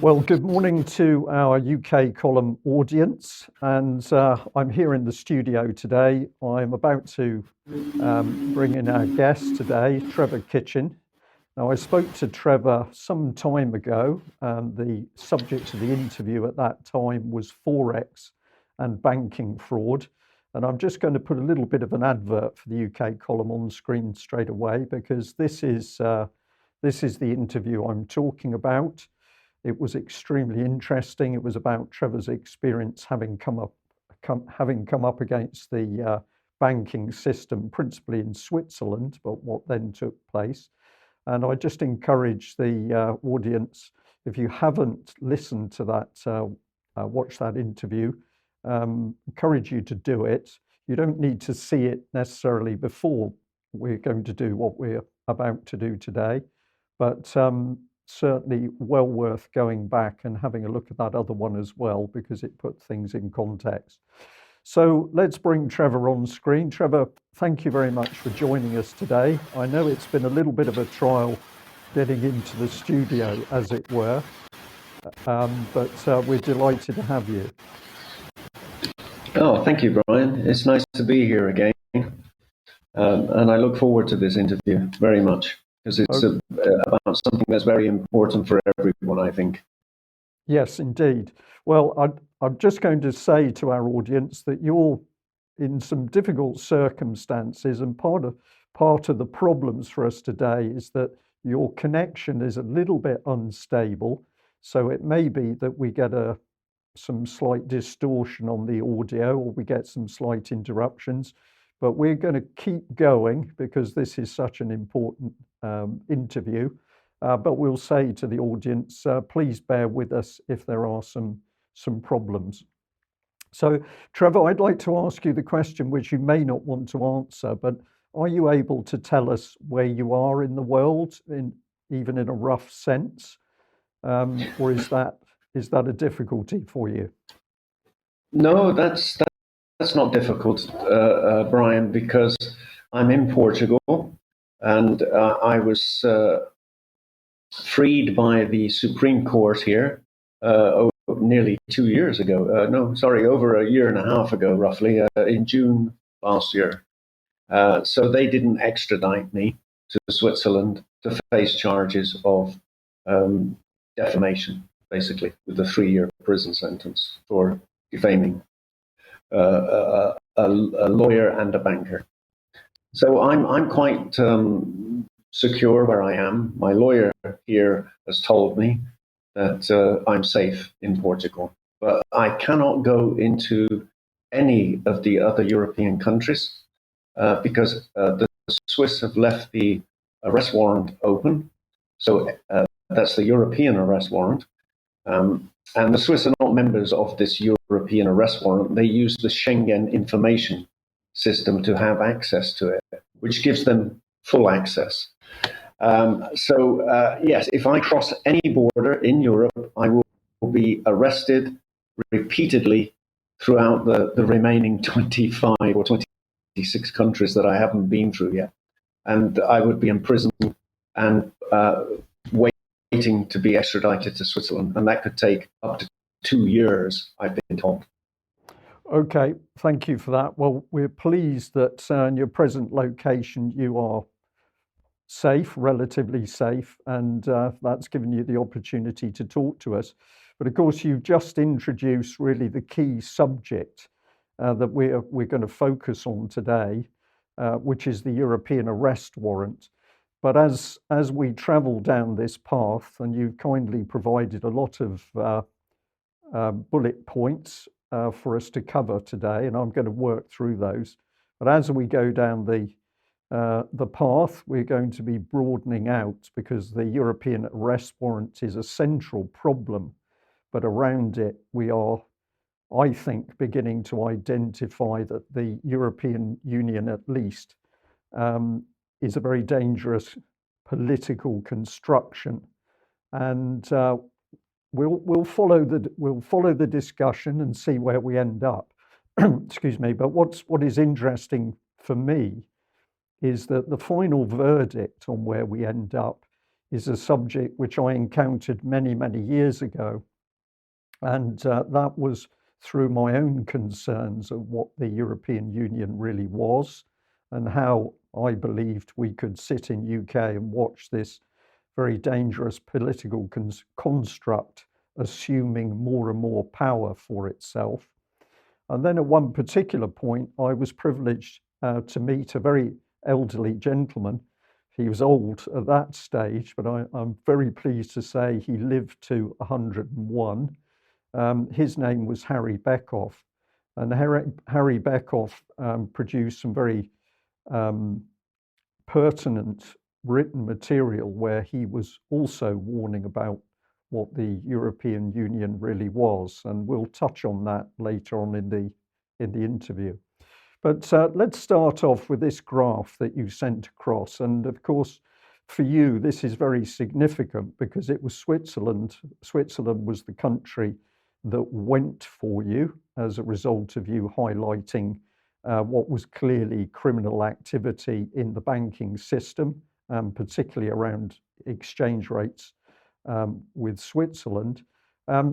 Well, good morning to our UK column audience, and I'm here in the studio today. I'm about to bring in our guest today, Trevor Kitchen. Now, I spoke to Trevor some time ago, and the subject of the interview at that time was Forex and banking fraud. And I'm just going to put a little bit of an advert for the UK column on screen straight away, because this is the interview I'm talking about. It was extremely interesting. It was about Trevor's experience having come up against the banking system, principally in Switzerland, but what then took place. And I just encourage the audience, if you haven't listened to that, watch that interview, encourage you to do it. You don't need to see it necessarily before we're going to do what we're about to do today, but certainly well worth going back and having a look at that other one as well, because it put things in context. So let's bring Trevor on screen. Trevor, thank you very much for joining us today. I know it's been a little bit of a trial getting into the studio, as it were, but we're delighted to have you. Oh, thank you, Brian. It's nice to be here again. And I look forward to this interview very much, because it's about something that's very important for everyone, I think. Yes, indeed. Well, I'm just going to say to our audience that you're in some difficult circumstances, and part of the problems for us today is that your connection is a little bit unstable. So it may be that we get some slight distortion on the audio, or we get some slight interruptions, but we're going to keep going because this is such an important interview. But we'll say to the audience, please bear with us if there are some problems. So, Trevor, I'd like to ask you the question which you may not want to answer, but are you able to tell us where you are in the world, even in a rough sense, or is that a difficulty for you? No, that's not difficult, Brian, because I'm in Portugal, and I was freed by the Supreme Court here nearly 2 years ago. Over a year and a half ago, roughly, in June last year. So they didn't extradite me to Switzerland to face charges of defamation, basically, with a 3-year prison sentence for defaming a lawyer and a banker. So I'm quite secure where I am. My lawyer here has told me that I'm safe in Portugal, but I cannot go into any of the other European countries because the Swiss have left the arrest warrant open. So that's the European Arrest Warrant. And the Swiss are not members of this European Arrest Warrant. They use the Schengen information system to have access to it, which gives them full access. Yes, if I cross any border in Europe, I will be arrested repeatedly throughout the remaining 25 or 26 countries that I haven't been through yet. And I would be in prison and waiting to be extradited to Switzerland. And that could take up to 2 years, I've been told. Okay, thank you for that. Well, we're pleased that in your present location you are safe, relatively safe, and that's given you the opportunity to talk to us. But of course, you've just introduced really the key subject that we're going to focus on today, which is the European Arrest Warrant. But as we travel down this path, and you've kindly provided a lot of bullet points for us to cover today, and I'm going to work through those. But as we go down the path, we're going to be broadening out, because the European Arrest Warrant is a central problem, but around it we are, I think, beginning to identify that the European Union, at least, is a very dangerous political construction, and we'll follow the discussion and see where we end up. Excuse me. But what is interesting for me is that the final verdict on where we end up is a subject which I encountered many, many years ago. And that was through my own concerns of what the European Union really was and how I believed we could sit in UK and watch this very dangerous political construct assuming more and more power for itself. And then at one particular point, I was privileged to meet a very elderly gentleman. He was old at that stage, but I'm very pleased to say he lived to 101. His name was Harry Beckoff, and Harry Beckoff produced some very pertinent written material where he was also warning about what the European Union really was, and we'll touch on that later on in the interview. But let's start off with this graph that you sent across, and of course, for you, this is very significant because it was Switzerland. Switzerland was the country that went for you as a result of you highlighting what was clearly criminal activity in the banking system, particularly around exchange rates with Switzerland.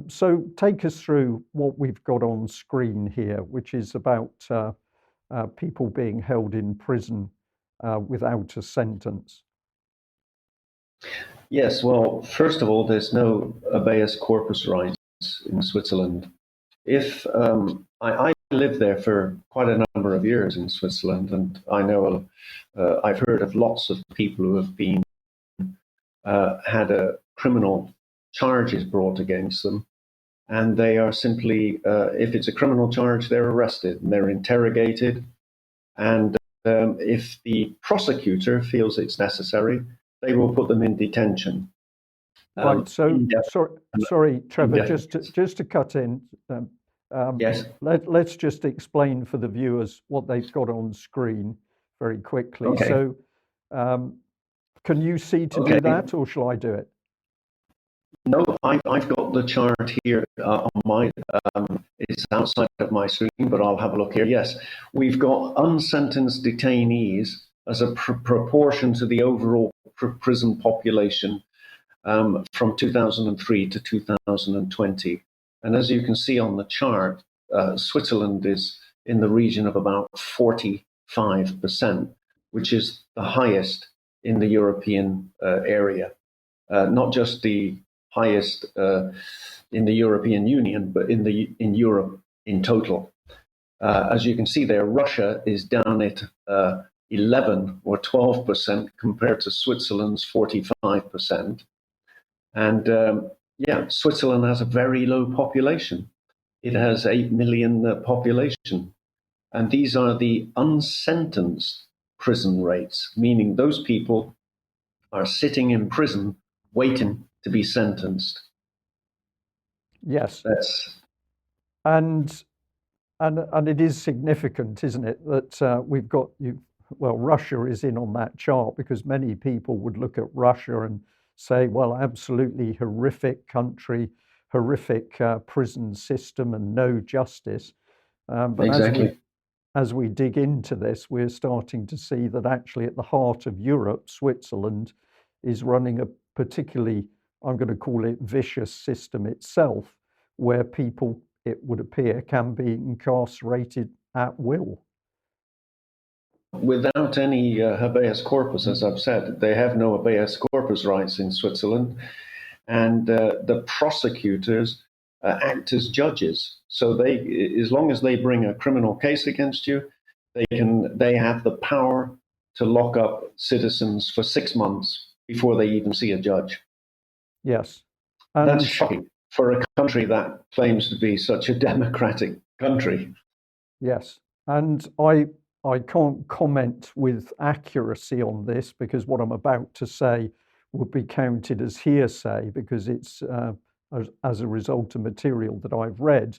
So take us through what we've got on screen here, which is about people being held in prison without a sentence. Yes, well, first of all, there's no habeas corpus rights in Switzerland. If I lived there for quite a number of years in Switzerland, and I know I've heard of lots of people who have been had criminal charges brought against them, and they are simply, if it's a criminal charge, they're arrested and they're interrogated, and if the prosecutor feels it's necessary, they will put them in detention. Right. So, sorry, Trevor, just to cut in. Yes. Let's just explain for the viewers what they've got on screen very quickly. Okay. So, can you see to do that, or shall I do it? No, I've got the chart here on my. It's outside of my screen, but I'll have a look here. Yes, we've got unsentenced detainees as a proportion to the overall prison population from 2003 to 2020. And as you can see on the chart, Switzerland is in the region of about 45%, which is the highest in the European area. Not just the highest in the European Union, but in Europe in total. As you can see there, Russia is down at 11 or 12% compared to Switzerland's 45%. And Switzerland has a very low population. It has 8 million population. And these are the unsentenced prison rates, meaning those people are sitting in prison waiting to be sentenced. Yes. That's and it is significant, isn't it, that we've got you. Well, Russia is in on that chart because many people would look at Russia and say, well, absolutely horrific country, horrific prison system, and no justice. But exactly. as we dig into this, we're starting to see that actually at the heart of Europe, Switzerland is running a particularly, I'm going to call it, vicious system itself, where people, it would appear, can be incarcerated at will. Without any habeas corpus, as I've said, they have no habeas corpus rights in Switzerland, and the prosecutors act as judges. So they, as long as they bring a criminal case against you, they have the power to lock up citizens for 6 months before they even see a judge. Yes, and that's shocking for a country that claims to be such a democratic country. Yes, and I can't comment with accuracy on this because what I'm about to say would be counted as hearsay because it's as a result of material that I've read.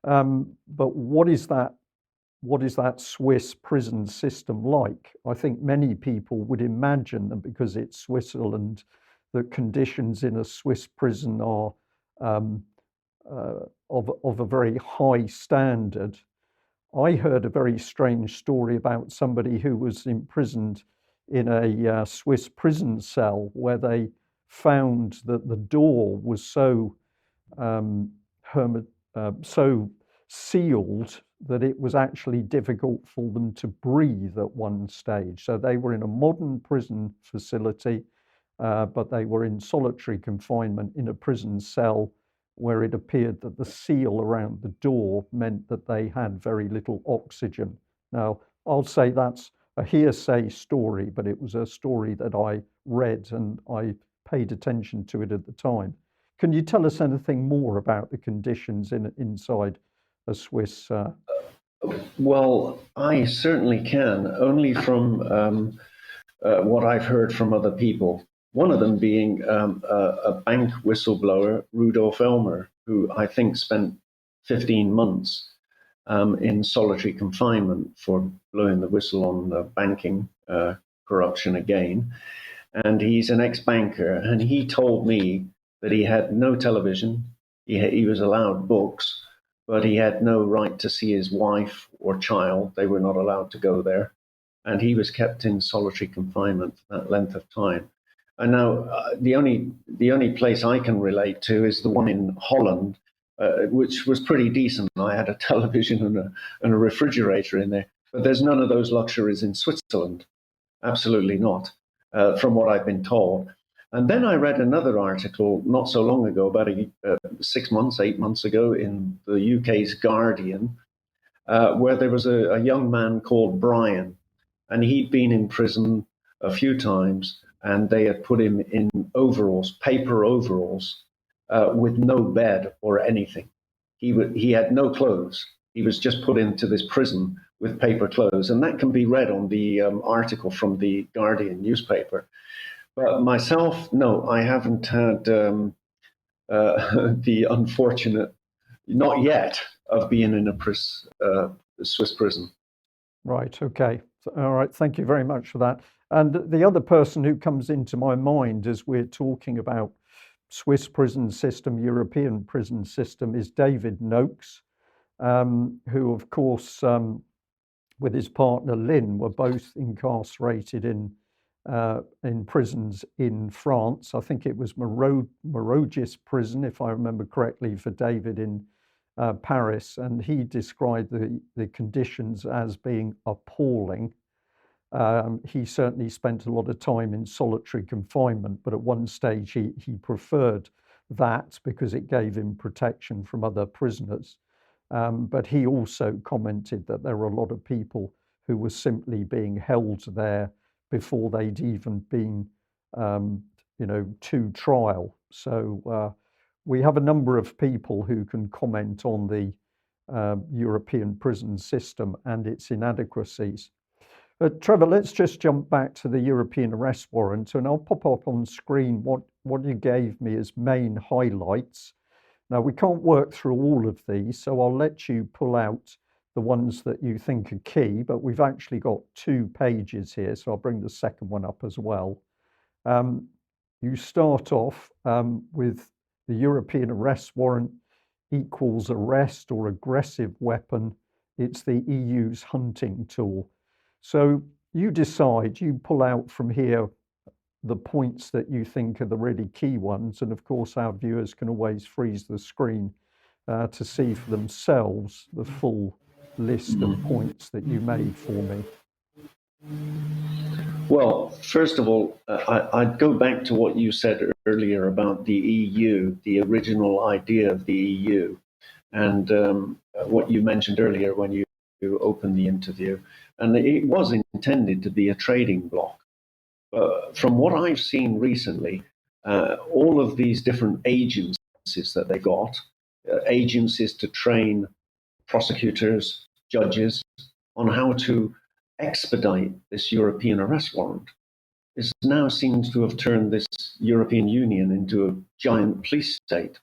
But what is that Swiss prison system like? I think many people would imagine that because it's Switzerland, the conditions in a Swiss prison are of a very high standard. I heard a very strange story about somebody who was imprisoned in a Swiss prison cell where they found that the door was so so sealed that it was actually difficult for them to breathe at one stage. So they were in a modern prison facility, but they were in solitary confinement in a prison cell where it appeared that the seal around the door meant that they had very little oxygen. Now, I'll say that's a hearsay story, but it was a story that I read and I paid attention to it at the time. Can you tell us anything more about the conditions inside a Swiss? Well, I certainly can, only from what I've heard from other people. One of them being a bank whistleblower, Rudolf Elmer, who I think spent 15 months in solitary confinement for blowing the whistle on the banking corruption again. And he's an ex-banker, and he told me that he had no television, he was allowed books, but he had no right to see his wife or child. They were not allowed to go there. And he was kept in solitary confinement for that length of time. And now the only place I can relate to is the one in Holland, which was pretty decent. I had a television and a refrigerator in there, but there's none of those luxuries in Switzerland. Absolutely not, from what I've been told. And then I read another article not so long ago, about 6 months, 8 months ago, in the UK's Guardian, where there was a young man called Brian, and he'd been in prison a few times, and they had put him in overalls, paper overalls, with no bed or anything. He had no clothes. He was just put into this prison with paper clothes, and that can be read on the article from the Guardian newspaper. But myself, no, I haven't had the unfortunate, not yet, of being in a Swiss prison. Right, okay. All right, thank you very much for that. And the other person who comes into my mind as we're talking about Swiss prison system, European prison system, is David Noakes, who, of course, with his partner Lynn, were both incarcerated in prisons in France. I think it was Morogis prison, if I remember correctly, for David in Paris, and he described the conditions as being appalling. He certainly spent a lot of time in solitary confinement, but at one stage he preferred that because it gave him protection from other prisoners. But he also commented that there were a lot of people who were simply being held there before they'd even been, to trial. So we have a number of people who can comment on the European prison system and its inadequacies. Trevor, let's just jump back to the European Arrest Warrant, and I'll pop up on screen what you gave me as main highlights. Now, we can't work through all of these, so I'll let you pull out the ones that you think are key, but we've actually got 2 pages here, so I'll bring the second one up as well. You start off with the European Arrest Warrant equals arrest or aggressive weapon. It's the EU's hunting tool. So you decide, you pull out from here the points that you think are the really key ones. And of course, our viewers can always freeze the screen to see for themselves the full list of points that you made for me. Well, first of all, I'd go back to what you said earlier about the EU, the original idea of the EU, and what you mentioned earlier when you opened the interview. And it was intended to be a trading bloc. From what I've seen recently, all of these different agencies that they got, agencies to train prosecutors, judges on how to expedite this European arrest warrant, this now seems to have turned this European Union into a giant police state.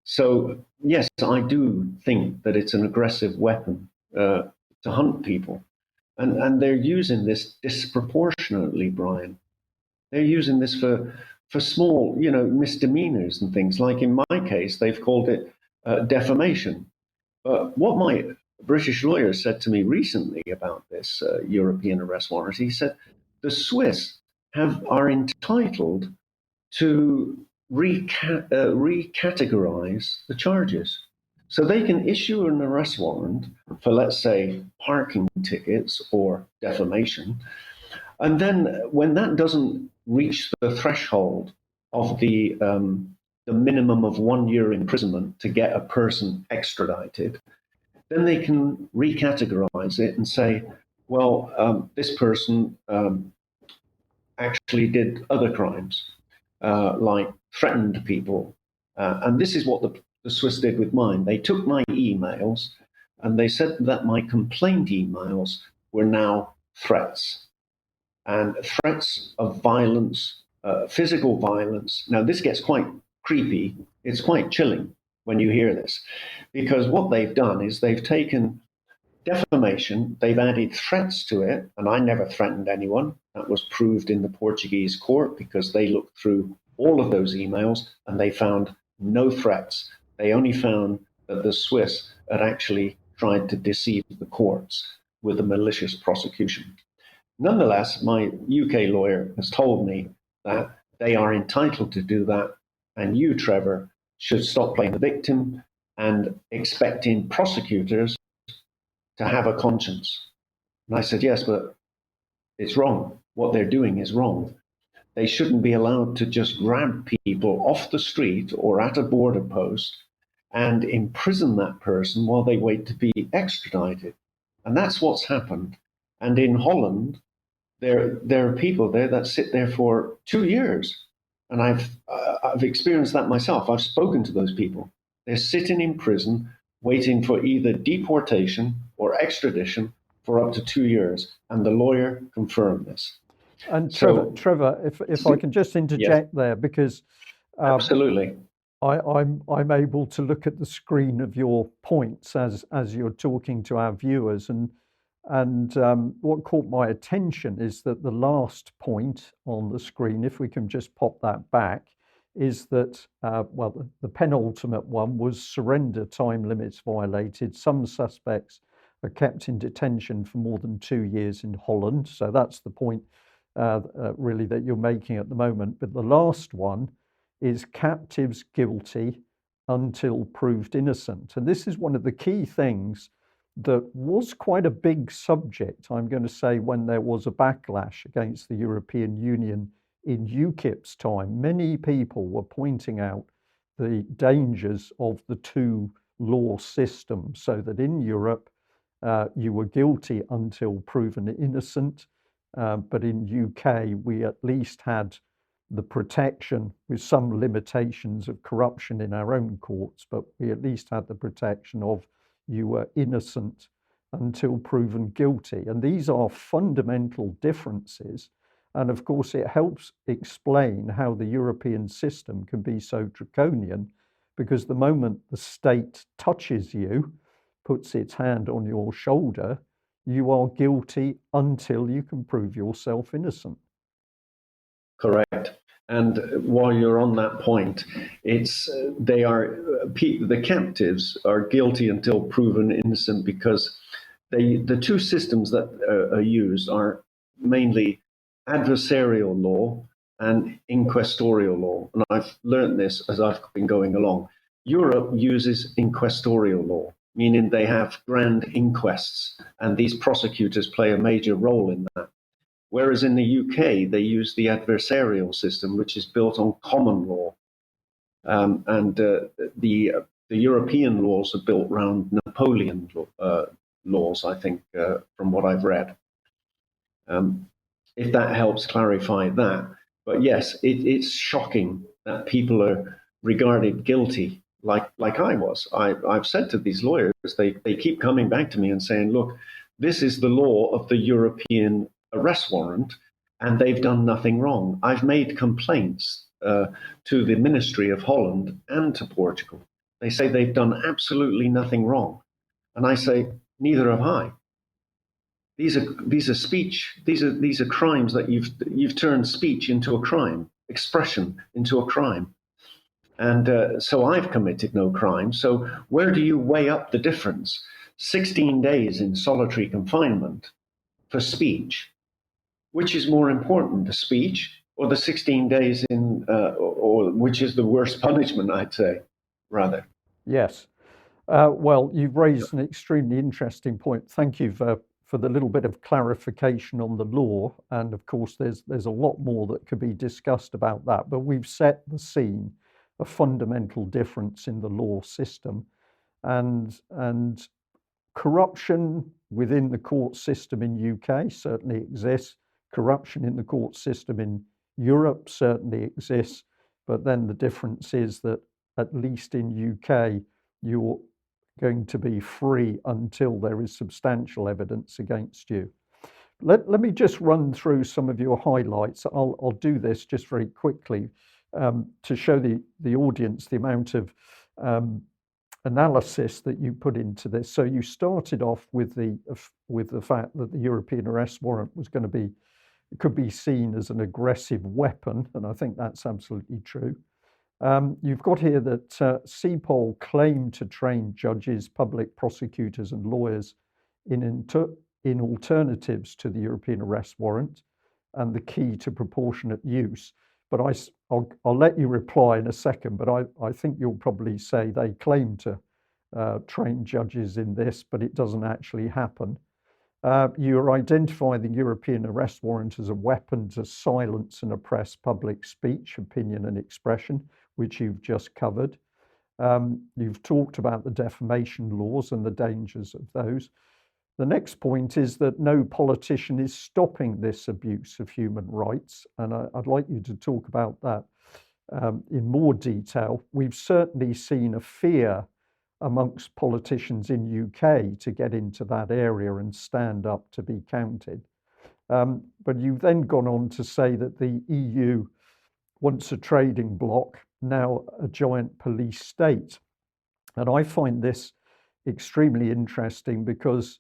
So, yes, I do think that it's an aggressive weapon to hunt people. And they're using this disproportionately, Brian. They're using this for small, misdemeanors and things. Like in my case, they've called it defamation. But what my British lawyer said to me recently about this European arrest warrant, he said the Swiss are entitled to recategorize the charges. So they can issue an arrest warrant for, let's say, parking tickets or defamation. And then when that doesn't reach the threshold of the minimum of 1 year imprisonment to get a person extradited, then they can recategorize it and say, well, this person actually did other crimes, like threatened people. And this is what the Swiss did with mine. They took my emails and they said that my complaint emails were now threats, and threats of violence, physical violence. Now, this gets quite creepy. It's quite chilling when you hear this, because what they've done is they've taken defamation, they've added threats to it, and I never threatened anyone. That was proved in the Portuguese court because they looked through all of those emails and they found no threats. They only found that the Swiss had actually tried to deceive the courts with a malicious prosecution. Nonetheless, my UK lawyer has told me that they are entitled to do that, and you, Trevor, should stop playing the victim and expecting prosecutors to have a conscience. And I said, yes, but it's wrong. What they're doing is wrong. They shouldn't be allowed to just grab people off the street or at a border post and imprison that person while they wait to be extradited. And that's what's happened. And in Holland, there are people there that sit there for 2 years. And I've experienced that myself. I've spoken to those people. They're sitting in prison waiting for either deportation or extradition for up to 2 years. And the lawyer confirmed this. And Trevor, if I can just interject there, because absolutely, I'm able to look at the screen of your points as you're talking to our viewers, and what caught my attention is that the last point on the screen, if we can just pop that back, is that the penultimate one was surrender time limits violated. Some suspects are kept in detention for more than 2 years in Holland. So that's the point really that you're making at the moment. But the last one is captives guilty until proved innocent. And this is one of the key things that was quite a big subject, I'm going to say, when there was a backlash against the European Union in UKIP's time. Many people were pointing out the dangers of the two law systems, so that in Europe, you were guilty until proven innocent. But in UK, we at least had the protection, with some limitations of corruption in our own courts, but we at least had the protection of you were innocent until proven guilty. And these are fundamental differences. And of course, it helps explain how the European system can be so draconian, because the moment the state touches you, puts its hand on your shoulder, you are guilty until you can prove yourself innocent. Correct. And while you're on that point, the captives are guilty until proven innocent because the two systems that are used are mainly adversarial law and inquisitorial law. And I've learned this as I've been going along. Europe uses inquisitorial law, meaning they have grand inquests, and these prosecutors play a major role in that. Whereas in the UK, they use the adversarial system, which is built on common law. The European laws are built around Napoleon laws, I think, from what I've read. If that helps clarify that. But yes, it's shocking that people are regarded guilty like I was. I've said to these lawyers, they keep coming back to me and saying, look, this is the law of the European Arrest Warrant, and they've done nothing wrong. I've made complaints to the Ministry of Holland and to Portugal. They say they've done absolutely nothing wrong. And I say, neither have I. These are speech. These are crimes that you've turned speech into a crime, expression into a crime. And so I've committed no crime. So where do you weigh up the difference? 16 days in solitary confinement for speech. Which is more important, the speech or the 16 days in, or which is the worst punishment, I'd say, rather. Yes. Well, you've raised an extremely interesting point. Thank you for the little bit of clarification on the law. And of course, there's a lot more that could be discussed about that. But we've set the scene, a fundamental difference in the law system, and corruption within the court system in UK certainly exists. Corruption in the court system in Europe certainly exists. But then the difference is that at least in UK, you're going to be free until there is substantial evidence against you. Let me just run through some of your highlights. I'll do this just very quickly to show the audience the amount of analysis that you put into this. So you started off with the fact that the European Arrest Warrant was going to be, could be seen as an aggressive weapon, and I think that's absolutely true. You've got here that CEPOL claimed to train judges, public prosecutors, and lawyers in alternatives to the European Arrest Warrant and the key to proportionate use. But I'll let you reply in a second, but I think you'll probably say they claim to train judges in this, but it doesn't actually happen. You identify the European Arrest Warrant as a weapon to silence and oppress public speech, opinion, and expression, which you've just covered. You've talked about the defamation laws and the dangers of those. The next point is that no politician is stopping this abuse of human rights, and I'd like you to talk about that in more detail. We've certainly seen a fear amongst politicians in UK to get into that area and stand up to be counted. But you've then gone on to say that the EU once a trading bloc, now a giant police state. And I find this extremely interesting because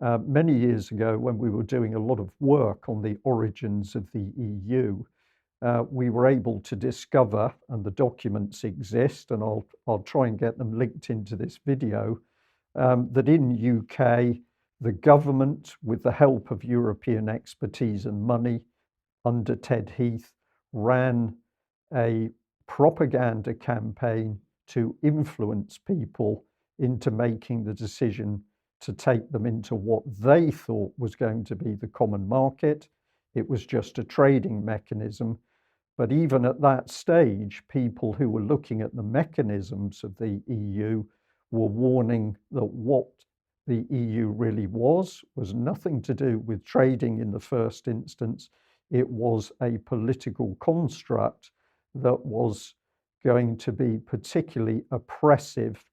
many years ago, when we were doing a lot of work on the origins of the EU, we were able to discover, and the documents exist, and I'll try and get them linked into this video, that in UK, the government, with the help of European expertise and money, under Ted Heath, ran a propaganda campaign to influence people into making the decision to take them into what they thought was going to be the common market. It was just a trading mechanism. But even at that stage, people who were looking at the mechanisms of the EU were warning that what the EU really was nothing to do with trading in the first instance. It was a political construct that was going to be particularly oppressive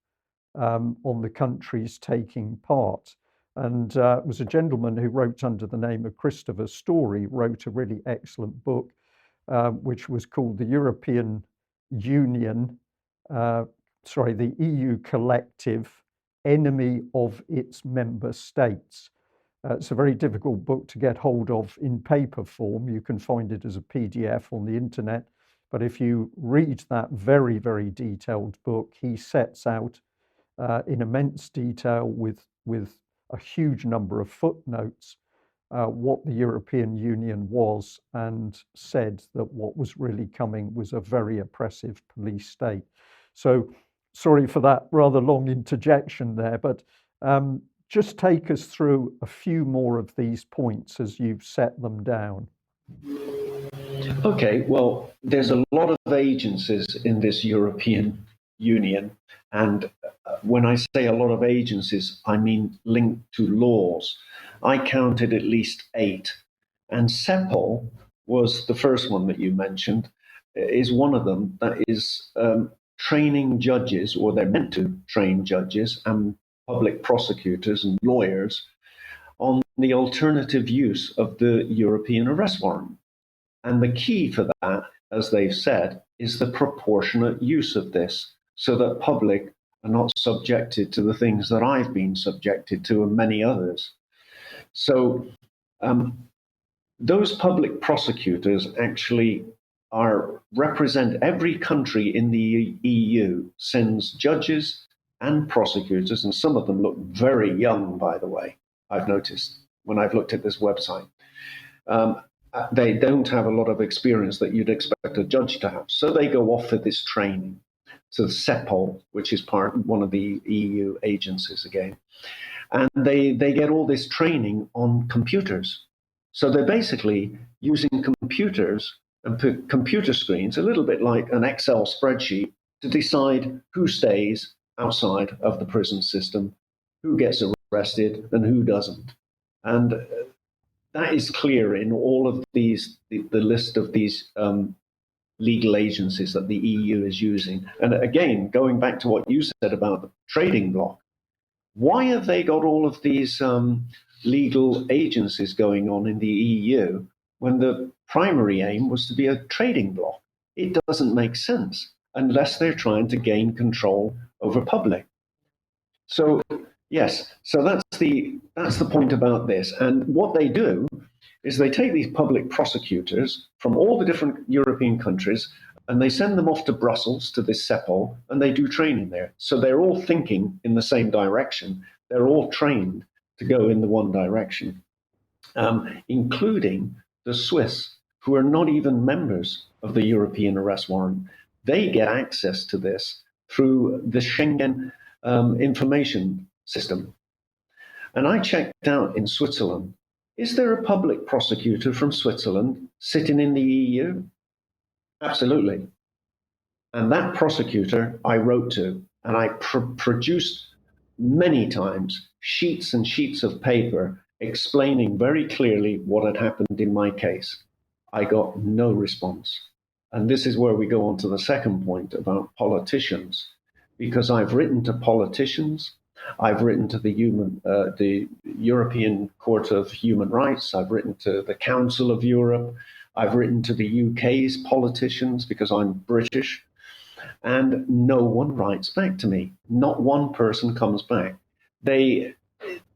on the countries taking part. And it was a gentleman who wrote under the name of Christopher Story, wrote a really excellent book, which was called the European Union, the EU Collective, Enemy of its Member States. It's a very difficult book to get hold of in paper form. You can find it as a PDF on the internet. But if you read that very, very detailed book, he sets out in immense detail with a huge number of footnotes what the European Union was, and said that what was really coming was a very oppressive police state. So sorry for that rather long interjection there, but just take us through a few more of these points as you've set them down. Okay, well, there's a lot of agencies in this European Union, and when I say a lot of agencies, I mean linked to laws. I counted at least 8, and CEPOL was the first one that you mentioned, is one of them that is training judges, or they're meant to train judges and public prosecutors and lawyers on the alternative use of the European Arrest Warrant. And the key for that, as they've said, is the proportionate use of this, so that public are not subjected to the things that I've been subjected to and many others. So those public prosecutors actually represent every country in the EU, sends judges and prosecutors, and some of them look very young, by the way, I've noticed when I've looked at this website. They don't have a lot of experience that you'd expect a judge to have. So they go off for this training. So the CEPOL, which is one of the EU agencies again, and they get all this training on computers. So they're basically using computers and computer screens, a little bit like an Excel spreadsheet, to decide who stays outside of the prison system, who gets arrested, and who doesn't. And that is clear in all of these, the list of these legal agencies that the EU is using. And again, going back to what you said about the trading bloc, why have they got all of these legal agencies going on in the EU when the primary aim was to be a trading bloc? It doesn't make sense unless they're trying to gain control over public. So yes, so that's the point about this. And what they do is they take these public prosecutors from all the different European countries and they send them off to Brussels to this CEPOL and they do training there. So they're all thinking in the same direction. They're all trained to go in the one direction, including the Swiss, who are not even members of the European Arrest Warrant. They get access to this through the Schengen information system. And I checked out in Switzerland. Is there a public prosecutor from Switzerland sitting in the EU? Absolutely. And that prosecutor I wrote to, and I produced many times sheets and sheets of paper explaining very clearly what had happened in my case. I got no response. And this is where we go on to the second point about politicians, because I've written to politicians, I've written to the European Court of Human Rights, I've written to the Council of Europe, I've written to the UK's politicians because I'm British, and no one writes back to me. Not one person comes back. They're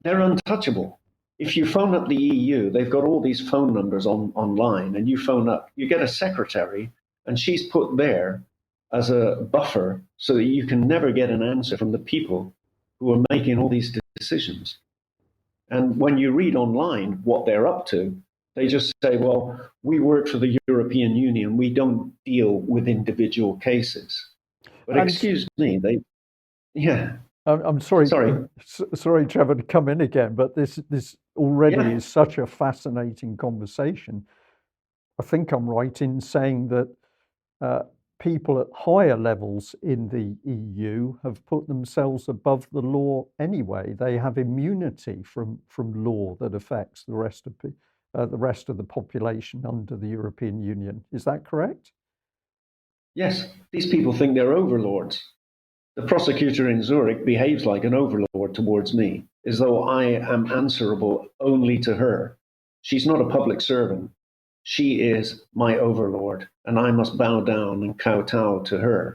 untouchable. If you phone up the EU, they've got all these phone numbers online, and you phone up, you get a secretary, and she's put there as a buffer so that you can never get an answer from the people who are making all these decisions. And when you read online what they're up to, they just say, well, we work for the European Union. We don't deal with individual cases. But excuse me, yeah. I'm sorry, Sorry, sorry, Trevor, to come in again, but this already is such a fascinating conversation. I think I'm right in saying that people at higher levels in the EU have put themselves above the law anyway. They have immunity from law that affects the rest of the population under the European Union. Is that correct? yes, these people think they're overlords. The prosecutor in Zurich behaves like an overlord towards me, as though I am answerable only to her. She's not a public servant. She is my overlord, and I must bow down and kowtow to her,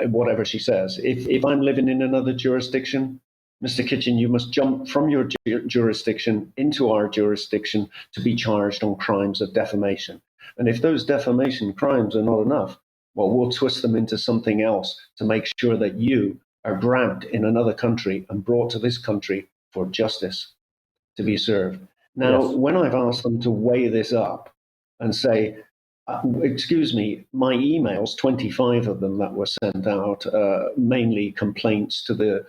whatever she says. If I'm living in another jurisdiction, Mr. Kitchen, you must jump from your jurisdiction into our jurisdiction to be charged on crimes of defamation. And if those defamation crimes are not enough, well, we'll twist them into something else to make sure that you are grabbed in another country and brought to this country for justice to be served. Now, Yes. when I've asked them to weigh this up and say, excuse me, my emails, 25 of them that were sent out, mainly complaints to the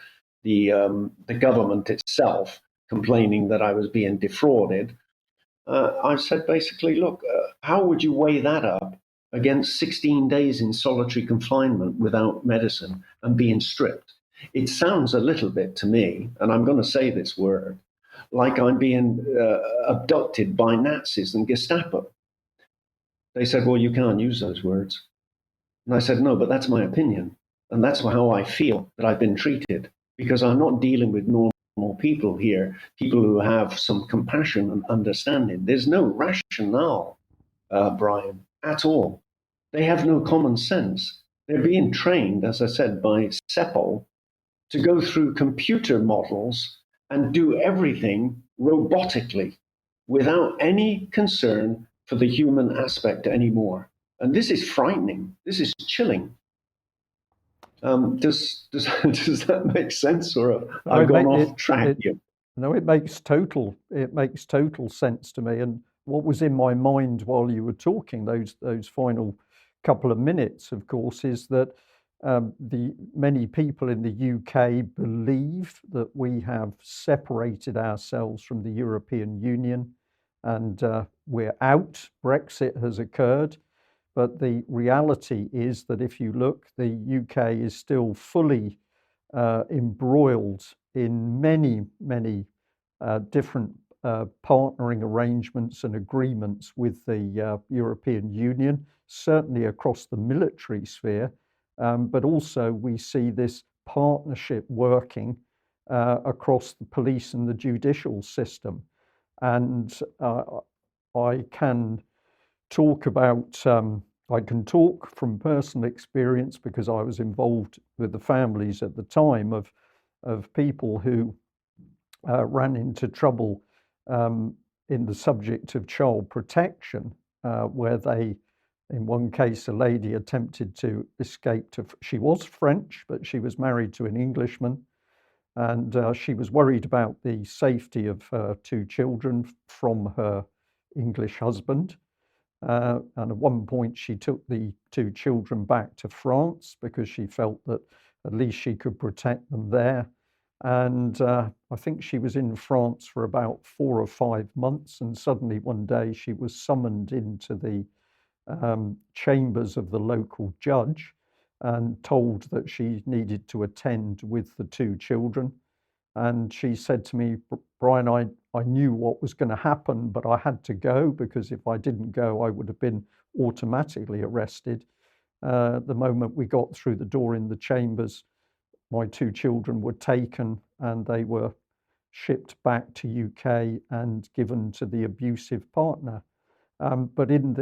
government itself, complaining that I was being defrauded. I've said basically, look, how would you weigh that up against 16 days in solitary confinement without medicine and being stripped? It sounds a little bit to me, and I'm going to say this word, like I'm being abducted by Nazis and Gestapo. They said, well, you can't use those words. And I said, no, but that's my opinion. And that's how I feel that I've been treated, because I'm not dealing with normal people here, people who have some compassion and understanding. There's no rationale, Brian, at all. They have no common sense. They're being trained, as I said, by CEPOL to go through computer models and do everything robotically without any concern for the human aspect anymore. And this is frightening. This is chilling. Does that make sense, or have I gone off track here? No, it makes total sense to me. And what was in my mind while you were talking, those final couple of minutes, of course, is that the many people in the UK believe that we have separated ourselves from the European Union and we're out. Brexit has occurred. But the reality is that if you look, the UK is still fully embroiled in many different partnering arrangements and agreements with the European Union, certainly across the military sphere, but also we see this partnership working across the police and the judicial system. And I can talk about, I can talk from personal experience because I was involved with the families at the time of people who ran into trouble in the subject of child protection, where they, in one case, a lady attempted to escape to, she was French, but she was married to an Englishman. And she was worried about the safety of her two children from her English husband. And at one point, she took the two children back to France because she felt that at least she could protect them there. And I think she was in France for about 4 or 5 months. And suddenly one day she was summoned into the chambers of the local judge and told that she needed to attend with the two children. And she said to me, Brian, I knew what was going to happen, but I had to go because if I didn't go, I would have been automatically arrested. The moment we got through the door in the chambers, my two children were taken and they were shipped back to UK and given to the abusive partner. But in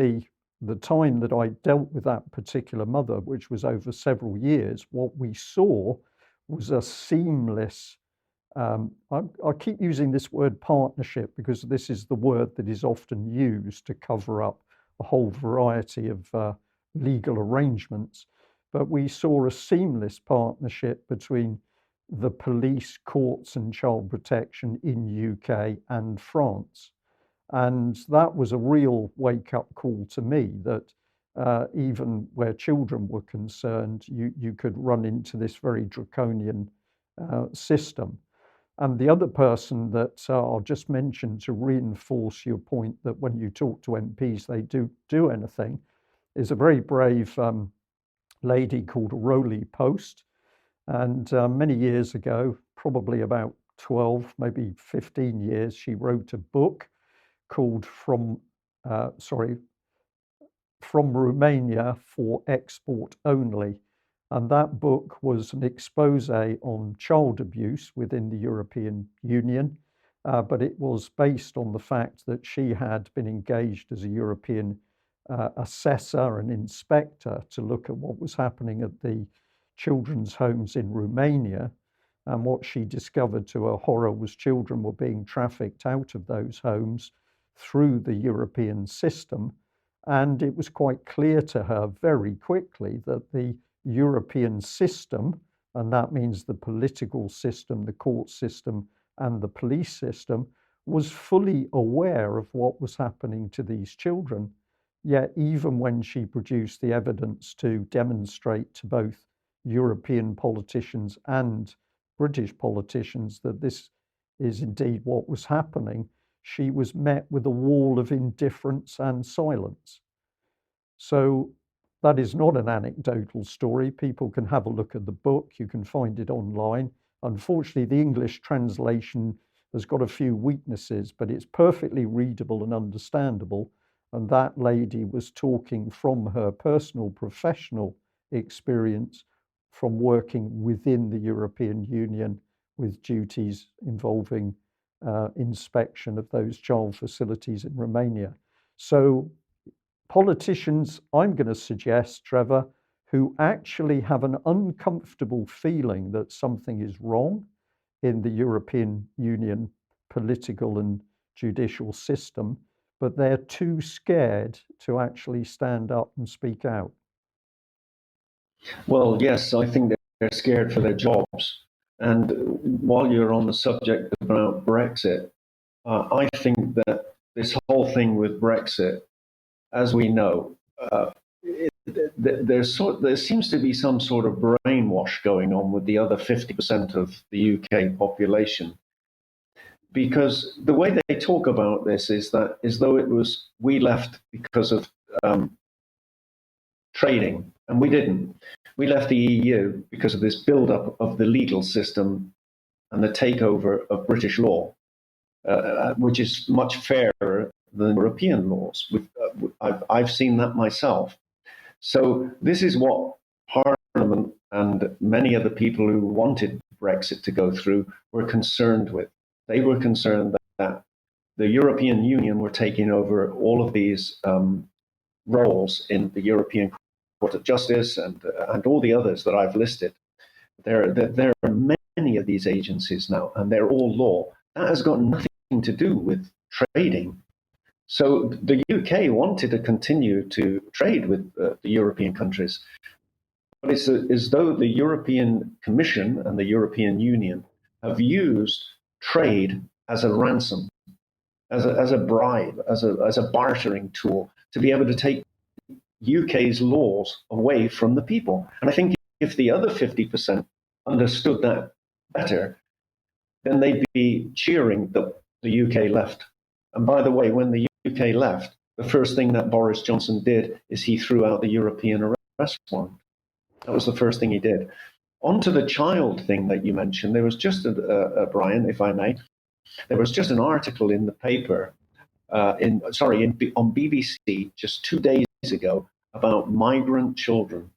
the time that I dealt with that particular mother, which was over several years, what we saw was a seamless, I keep using this word partnership because this is the word that is often used to cover up a whole variety of legal arrangements. But we saw a seamless partnership between the police, courts, and child protection in UK and France. And that was a real wake-up call to me that even where children were concerned, you could run into this very draconian system. And the other person that I'll just mention to reinforce your point that when you talk to MPs, they do anything, is a very brave lady called Roly Post. And many years ago, probably about 12, maybe 15 years, she wrote a book called From Romania for Export Only. And that book was an expose on child abuse within the European Union, but it was based on the fact that she had been engaged as a European assessor and inspector to look at what was happening at the children's homes in Romania. And what she discovered to her horror was children were being trafficked out of those homes through the European system. And it was quite clear to her very quickly that the European system, and that means the political system, the court system, and the police system, was fully aware of what was happening to these children. Yet even when she produced the evidence to demonstrate to both European politicians and British politicians that this is indeed what was happening, she was met with a wall of indifference and silence. So that is not an anecdotal story. People can have a look at the book. You can find it online. Unfortunately, the English translation has got a few weaknesses, but it's perfectly readable and understandable. And that lady was talking from her personal professional experience from working within the European Union with duties involving inspection of those child facilities in Romania. So politicians, I'm going to suggest, Trevor, who actually have an uncomfortable feeling that something is wrong in the European Union political and judicial system, but they're too scared to actually stand up and speak out. Well, yes, I think they're scared for their jobs. And while you're on the subject about Brexit, I think that this whole thing with Brexit, as we know, there seems to be some sort of brainwash going on with the other 50% of the UK population. Because the way they talk about this is that as though it was we left because of trading, and we didn't. We left the EU because of this build-up of the legal system and the takeover of British law, which is much fairer than European laws. I've seen that myself. So this is what Parliament and many of the people who wanted Brexit to go through were concerned with. They were concerned that the European Union were taking over all of these roles in the European Court of Justice and all the others that I've listed. There are many of these agencies now, and they're all law. That has got nothing to do with trading. So the UK wanted to continue to trade with the European countries, but it's as though the European Commission and the European Union have used trade as a ransom, as a bribe, as a bartering tool to be able to take UK's laws away from the people. And I think if the other 50% understood that better, then they'd be cheering that the UK left. And by the way, when the UK left, the first thing that Boris Johnson did is he threw out the European Arrest Warrant. That was the first thing he did. On to the child thing that you mentioned, there was just, Brian, if I may, there was just an article in the paper, on BBC just 2 days ago about migrant children.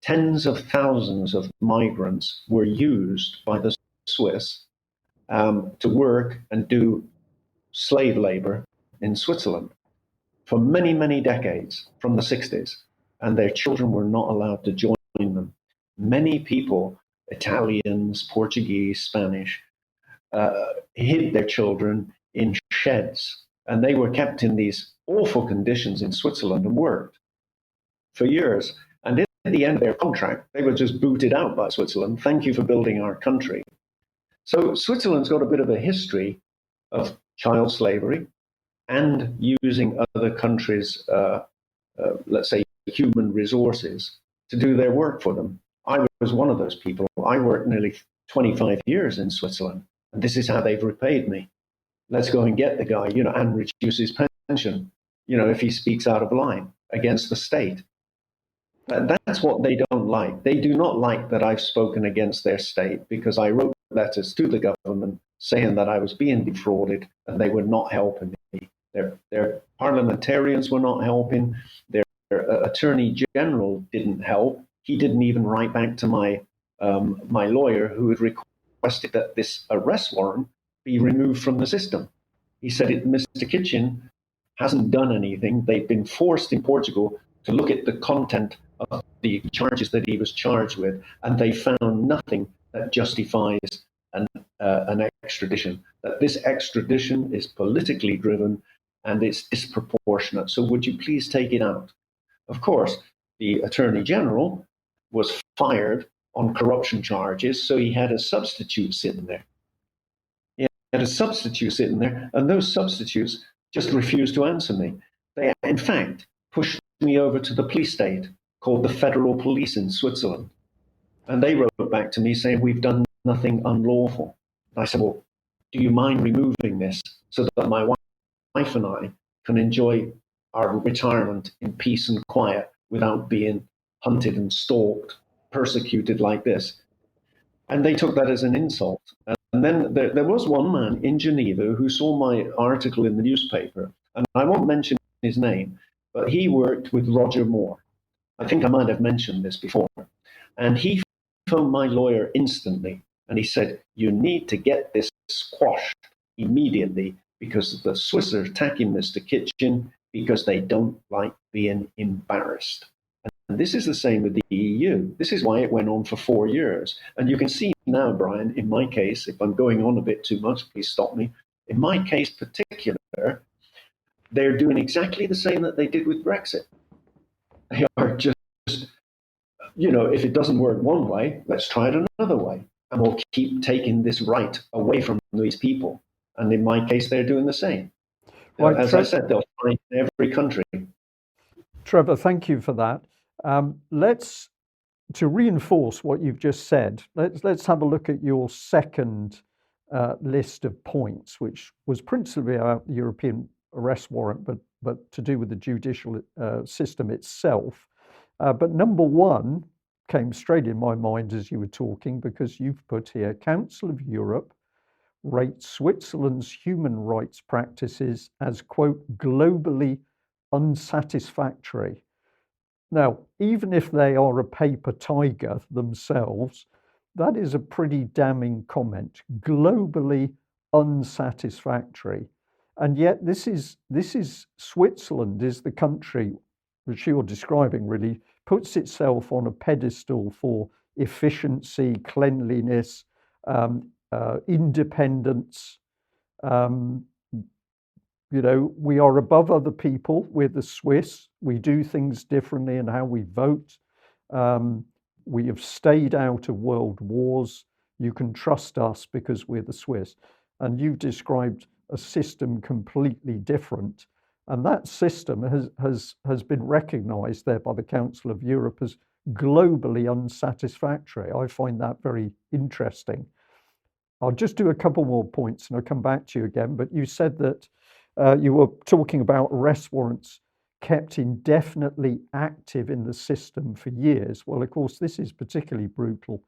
Tens of thousands of migrants were used by the Swiss to work and do slave labor in Switzerland for many, many decades from the 60s, and their children were not allowed to join them. Many people, Italians, Portuguese, Spanish, hid their children in sheds, and they were kept in these awful conditions in Switzerland and worked for years. And at the end of their contract, they were just booted out by Switzerland. Thank you for building our country. So Switzerland's got a bit of a history of child slavery and using other countries', let's say, human resources to do their work for them. I was one of those people. I worked nearly 25 years in Switzerland, and this is how they've repaid me. Let's go and get the guy, and reduce his pension, if he speaks out of line against the state. That's what they don't like. They do not like that I've spoken against their state, because I wrote letters to the government saying that I was being defrauded and they were not helping me. Their parliamentarians were not helping. Their attorney general didn't help. He didn't even write back to my lawyer, who had requested that this arrest warrant be removed from the system. He said, Mr. Kitchen hasn't done anything. They've been forced in Portugal to look at the content of the charges that he was charged with, and they found nothing that justifies an extradition. That this extradition is politically driven and it's disproportionate. So would you please take it out? Of course, the Attorney General was fired on corruption charges, so he had a substitute sitting there. He had a substitute sitting there, and those substitutes just refused to answer me. They, in fact, pushed me over to the police state called the Federal Police in Switzerland. And they wrote back to me saying, we've done nothing unlawful. And I said, well, do you mind removing this so that my wife and I can enjoy our retirement in peace and quiet without being hunted and stalked, persecuted like this? And they took that as an insult. And then there was one man in Geneva who saw my article in the newspaper, and I won't mention his name, but he worked with Roger Moore. I think I might have mentioned this before. And he phoned my lawyer instantly, and he said, you need to get this squashed immediately, because the Swiss are attacking Mr. Kitchen because they don't like being embarrassed. And this is the same with the EU. This is why it went on for 4 years. And you can see now, Brian, in my case, if I'm going on a bit too much, please stop me. In my case particular, they're doing exactly the same that they did with Brexit. They are just, if it doesn't work one way, let's try it another way. And we'll keep taking this right away from these people. And in my case, they're doing the same. Right, As I said, they'll find in every country. Trevor, thank you for that. Let's to reinforce what you've just said. Let's have a look at your second list of points, which was principally about the European arrest warrant, but to do with the judicial system itself. But number one came straight in my mind as you were talking, because you've put here Council of Europe rates Switzerland's human rights practices as, quote, globally unsatisfactory. Now, even if they are a paper tiger themselves, that is a pretty damning comment. Globally unsatisfactory. And yet this is Switzerland is the country which you're describing, really puts itself on a pedestal for efficiency, cleanliness, independence. Um, we are above other people. We're the Swiss. We do things differently in how we vote. We have stayed out of world wars. You can trust us because we're the Swiss. And you've described a system completely different. And that system has been recognized there by the Council of Europe as globally unsatisfactory. I find that very interesting. I'll just do a couple more points and I'll come back to you again. But you said that you were talking about arrest warrants kept indefinitely active in the system for years. Well, of course, this is particularly brutal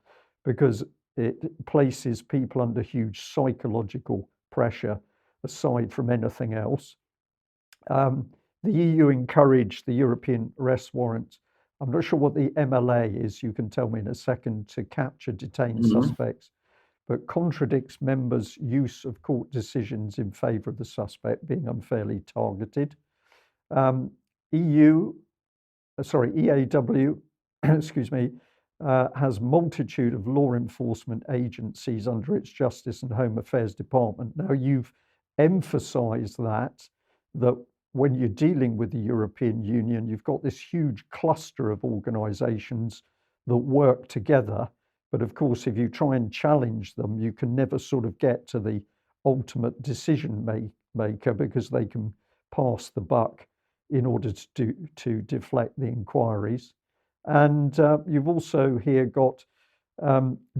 because it places people under huge psychological pressure aside from anything else. The EU encouraged the European arrest warrant. I'm not sure what the MLA is, you can tell me in a second, to capture detained suspects, but contradicts members' use of court decisions in favour of the suspect being unfairly targeted. EAW, excuse me, has multitude of law enforcement agencies under its Justice and Home Affairs Department. Now, you've emphasised that when you're dealing with the European Union, you've got this huge cluster of organisations that work together. But of course, if you try and challenge them, you can never sort of get to the ultimate decision maker because they can pass the buck in order to deflect the inquiries. And you've also here got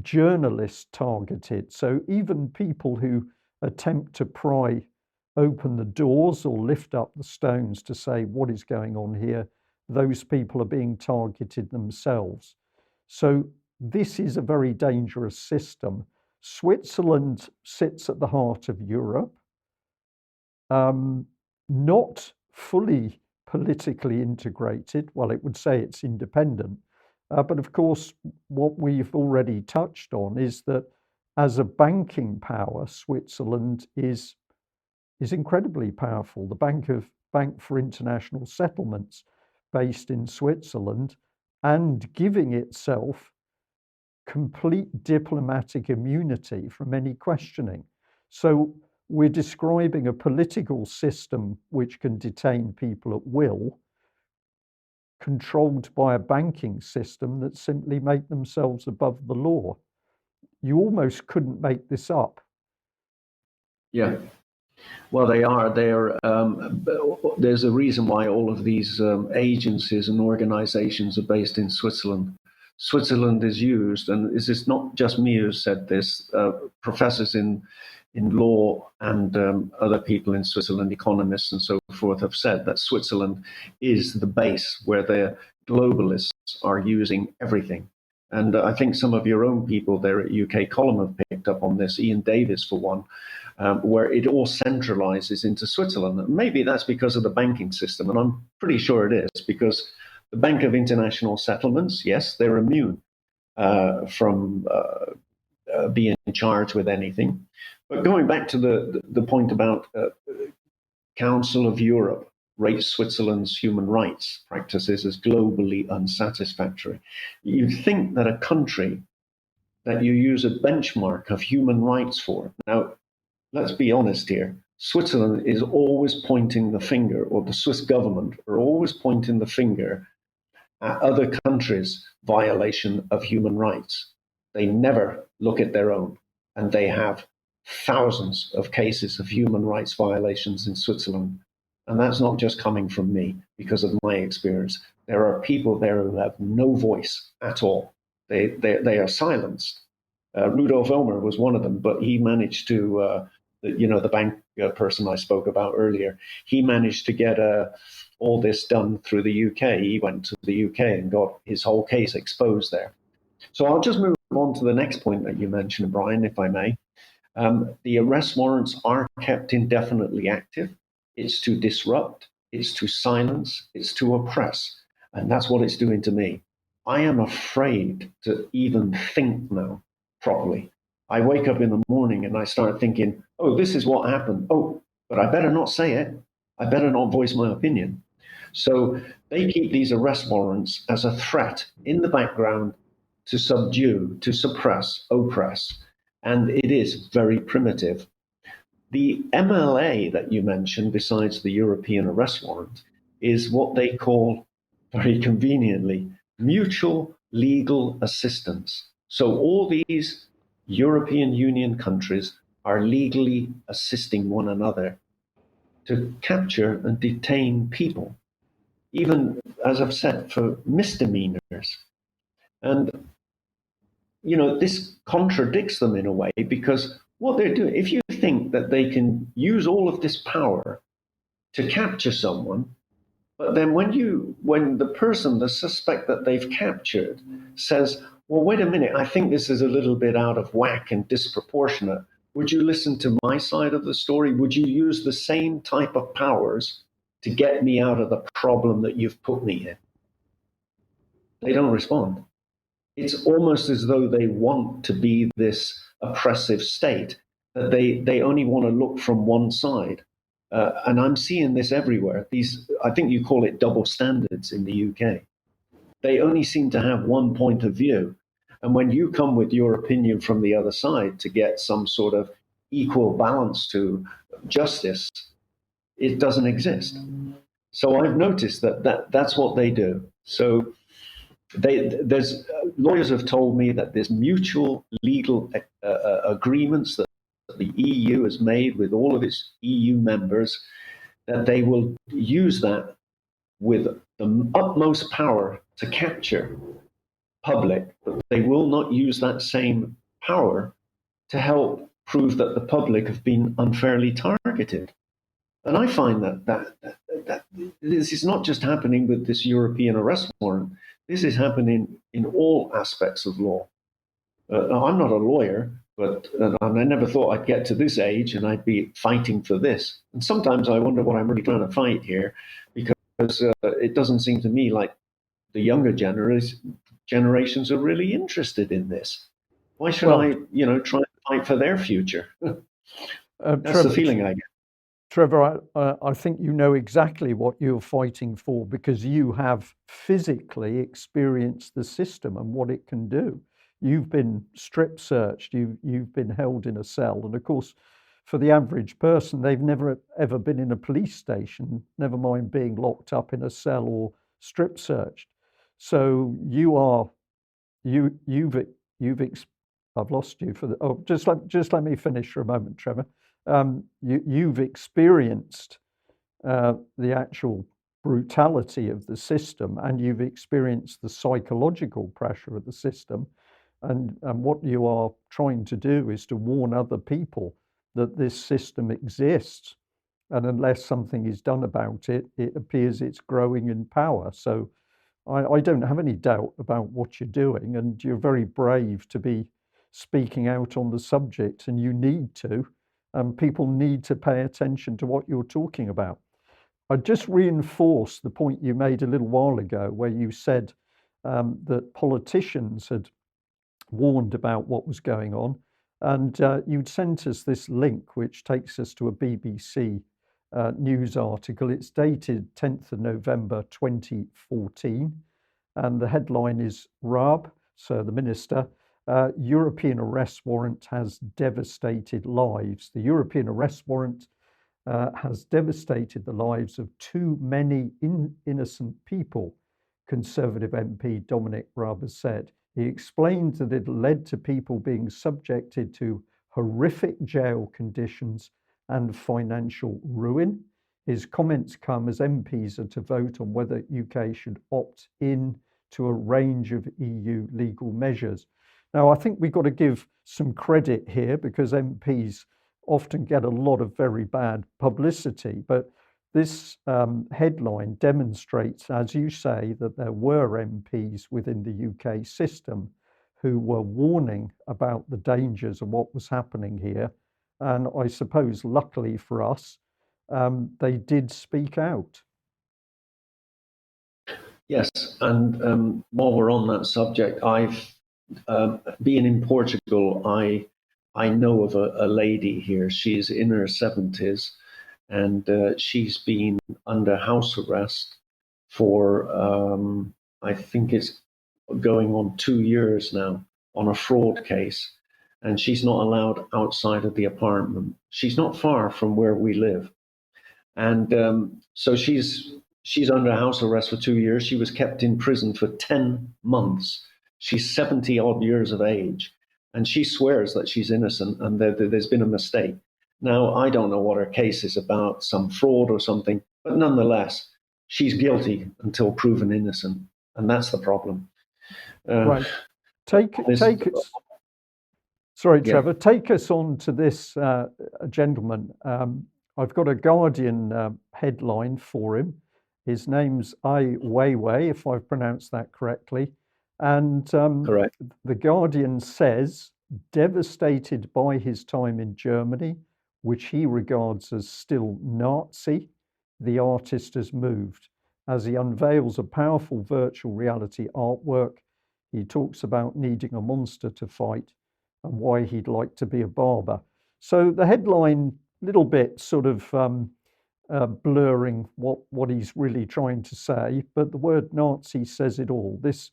journalists targeted. So even people who attempt to pry open the doors or lift up the stones to say what is going on here, those people are being targeted themselves. So this is a very dangerous system. Switzerland sits at the heart of Europe, not fully politically integrated. Well, it would say it's independent. But of course, what we've already touched on is that as a banking power, Switzerland is incredibly powerful. The Bank for International Settlements, based in Switzerland, and giving itself complete diplomatic immunity from any questioning. So we're describing a political system which can detain people at will, controlled by a banking system that simply make themselves above the law. You almost couldn't make this up. Yeah. Well, they are. There's a reason why all of these agencies and organizations are based in Switzerland. Switzerland is used, and this is not just me who said this. Professors in law and other people in Switzerland, economists and so forth, have said that Switzerland is the base where the globalists are using everything. And I think some of your own people there at UK Column have picked up on this, Ian Davis for one, where it all centralizes into Switzerland. Maybe that's because of the banking system, and I'm pretty sure it is, because the Bank of International Settlements, yes, they're immune from being charged with anything. But going back to the point about Council of Europe rates Switzerland's human rights practices as globally unsatisfactory. You'd think that a country that you use a benchmark of human rights for, now, let's be honest here, Switzerland is always pointing the finger, or the Swiss government are always pointing the finger at other countries' violation of human rights. They never look at their own, and they have thousands of cases of human rights violations in Switzerland. And that's not just coming from me because of my experience. There are people there who have no voice at all. They are silenced. Rudolf Elmer was one of them, but he managed to, the bank person I spoke about earlier, he managed to get all this done through the UK. He went to the UK and got his whole case exposed there. So I'll just move on to the next point that you mentioned, Brian, if I may. The arrest warrants are kept indefinitely active. It's to disrupt, it's to silence, it's to oppress. And that's what it's doing to me. I am afraid to even think now properly. I wake up in the morning and I start thinking, oh, this is what happened. Oh, but I better not say it. I better not voice my opinion. So they keep these arrest warrants as a threat in the background to subdue, to suppress, oppress. And it is very primitive. The MLA that you mentioned, besides the European Arrest Warrant, is what they call, very conveniently, mutual legal assistance. So all these European Union countries are legally assisting one another to capture and detain people, even, as I've said, for misdemeanors. And this contradicts them in a way, because what they're doing, if you think that they can use all of this power to capture someone, but then when the person, the suspect that they've captured, says, well, wait a minute, I think this is a little bit out of whack and disproportionate. Would you listen to my side of the story? Would you use the same type of powers to get me out of the problem that you've put me in? They don't respond. It's almost as though they want to be this oppressive state, that they only want to look from one side. And I'm seeing this everywhere. I think you call it double standards in the UK. They only seem to have one point of view. And when you come with your opinion from the other side to get some sort of equal balance to justice, it doesn't exist. So I've noticed that's what they do. So there's lawyers have told me that there's mutual legal agreements that the EU has made with all of its EU members, that they will use that with the utmost power to capture public, but they will not use that same power to help prove that the public have been unfairly targeted. And I find that this is not just happening with this European arrest warrant. This is happening in all aspects of law. I'm not a lawyer, but I never thought I'd get to this age and I'd be fighting for this. And sometimes I wonder what I'm really trying to fight here, because it doesn't seem to me like the younger generations are really interested in this. Why should I, try and fight for their future? That's the feeling I get. Trevor, I think you know exactly what you're fighting for, because you have physically experienced the system and what it can do. You've been strip searched, you've been held in a cell. And of course, for the average person, they've never ever been in a police station, never mind being locked up in a cell or strip searched. So I've lost you for the. Oh, just let me finish for a moment, Trevor. You've experienced the actual brutality of the system, and you've experienced the psychological pressure of the system. And what you are trying to do is to warn other people that this system exists. And unless something is done about it, it appears it's growing in power. So I don't have any doubt about what you're doing, and you're very brave to be speaking out on the subject, and you need to. People need to pay attention to what you're talking about. I just reinforce the point you made a little while ago, where you said that politicians had warned about what was going on, and you'd sent us this link, which takes us to a BBC news article. It's dated 10th of November 2014, and the headline is Raab, so the minister, European arrest warrant has devastated lives. The European arrest warrant has devastated the lives of too many innocent people, Conservative MP Dominic Raab has said. He explained that it led to people being subjected to horrific jail conditions and financial ruin. His comments come as MPs are to vote on whether UK should opt in to a range of EU legal measures. Now, I think we've got to give some credit here because MPs often get a lot of very bad publicity, but this headline demonstrates, as you say, that there were MPs within the UK system who were warning about the dangers of what was happening here. And I suppose, luckily for us, they did speak out. Yes, and while we're on that subject, I've being in Portugal, I know of a lady here. She's in her 70s, and she's been under house arrest for I think it's going on 2 years now on a fraud case, and she's not allowed outside of the apartment. She's not far from where we live, and so she's under house arrest for 2 years. She was kept in prison for 10 months. She's 70 odd years of age, and she swears that she's innocent and there's been a mistake. Now, I don't know what her case is about, some fraud or something, but nonetheless, she's guilty until proven innocent, and that's the problem. Right. Take Sorry, Yeah. Trevor, take us on to this gentleman. I've got a Guardian headline for him. His name's Ai Weiwei, if I've pronounced that correctly. And Correct. the Guardian says, devastated by his time in Germany, which he regards as still Nazi, the artist has moved. As he unveils a powerful virtual reality artwork, he talks about needing a monster to fight and why he'd like to be a barber. So the headline, little bit sort of blurring what he's really trying to say, but the word Nazi says it all. This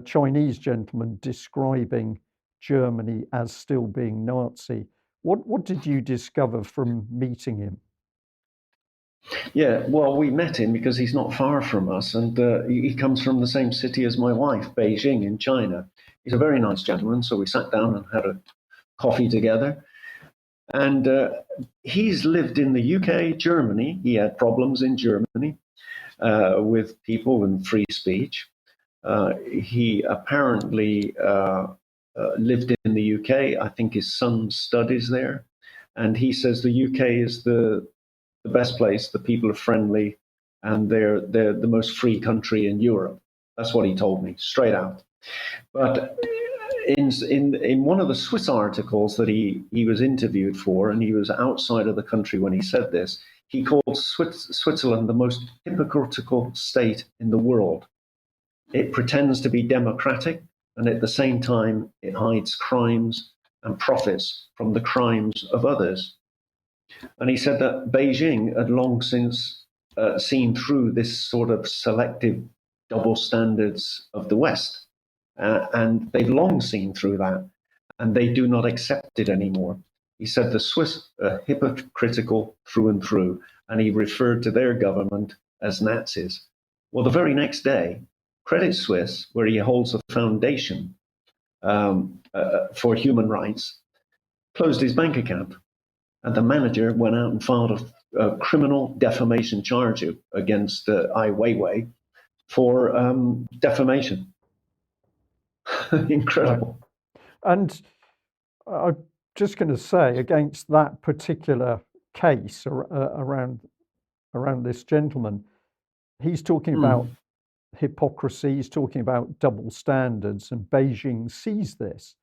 Chinese gentleman describing Germany as still being Nazi. What did you discover from meeting him? Yeah, well, we met him because he's not far from us, and he comes from the same city as my wife, Beijing, in China. He's a very nice gentleman, so we sat down and had a coffee together. And he's lived in the UK, Germany. He had problems in Germany with people and free speech. He apparently lived in the UK. I think his son studies there. And he says the UK is the best place. The people are friendly, and they're the most free country in Europe. That's what he told me, straight out. But in one of the Swiss articles that he was interviewed for, and he was outside of the country when he said this, he called Switzerland the most hypocritical state in the world. It pretends to be democratic, and at the same time, it hides crimes and profits from the crimes of others. And he said that Beijing had long since seen through this sort of selective double standards of the West. And they've long seen through that, and they do not accept it anymore. He said the Swiss are hypocritical through and through, and he referred to their government as Nazis. Well, the very next day, Credit Suisse, where he holds a foundation for human rights, closed his bank account. And the manager went out and filed a criminal defamation charge against Ai Weiwei for defamation. Incredible. Right. And I'm just going to say, against that particular case around this gentleman, he's talking about hypocrisy, he's talking about double standards, and Beijing sees this.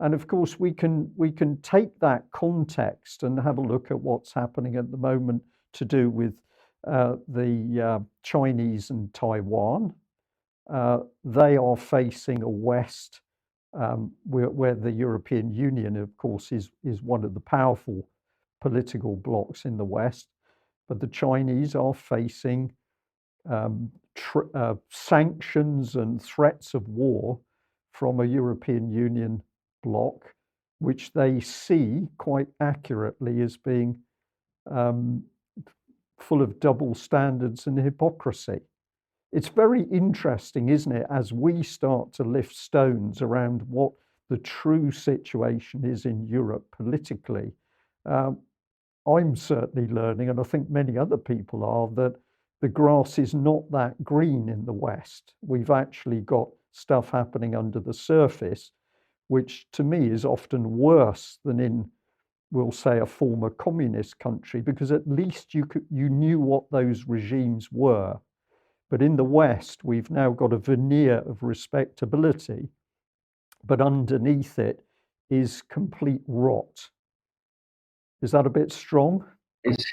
And of course, we can take that context and have a look at what's happening at the moment to do with the Chinese and Taiwan. They are facing a West where the European Union, of course, is one of the powerful political blocs in the West. But the Chinese are facing sanctions and threats of war from a European Union bloc, which they see quite accurately as being full of double standards and hypocrisy. It's very interesting, isn't it, as we start to lift stones around what the true situation is in Europe politically. Um, I'm certainly learning, and I think many other people are, that the grass is not that green in the West. We've actually got stuff happening under the surface, which to me is often worse than in, we'll say, a former communist country, because at least you knew what those regimes were. But in the West, we've now got a veneer of respectability, but underneath it is complete rot. Is that a bit strong? It's,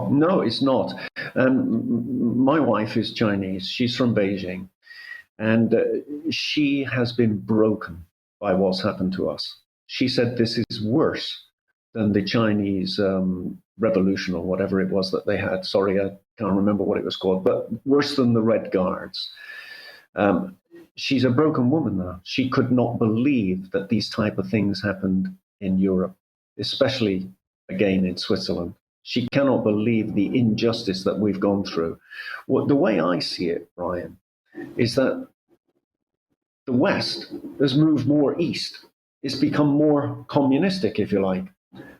no, it's not. My wife is Chinese. She's from Beijing, and she has been broken by what's happened to us. She said this is worse than the Chinese revolution or whatever it was that they had. Sorry, I can't remember what it was called, but worse than the Red Guards. She's a broken woman now. She could not believe that these type of things happened in Europe, especially again in Switzerland. She cannot believe the injustice that we've gone through. The way I see it, Brian, is that the West has moved more east. It's become more communistic, if you like,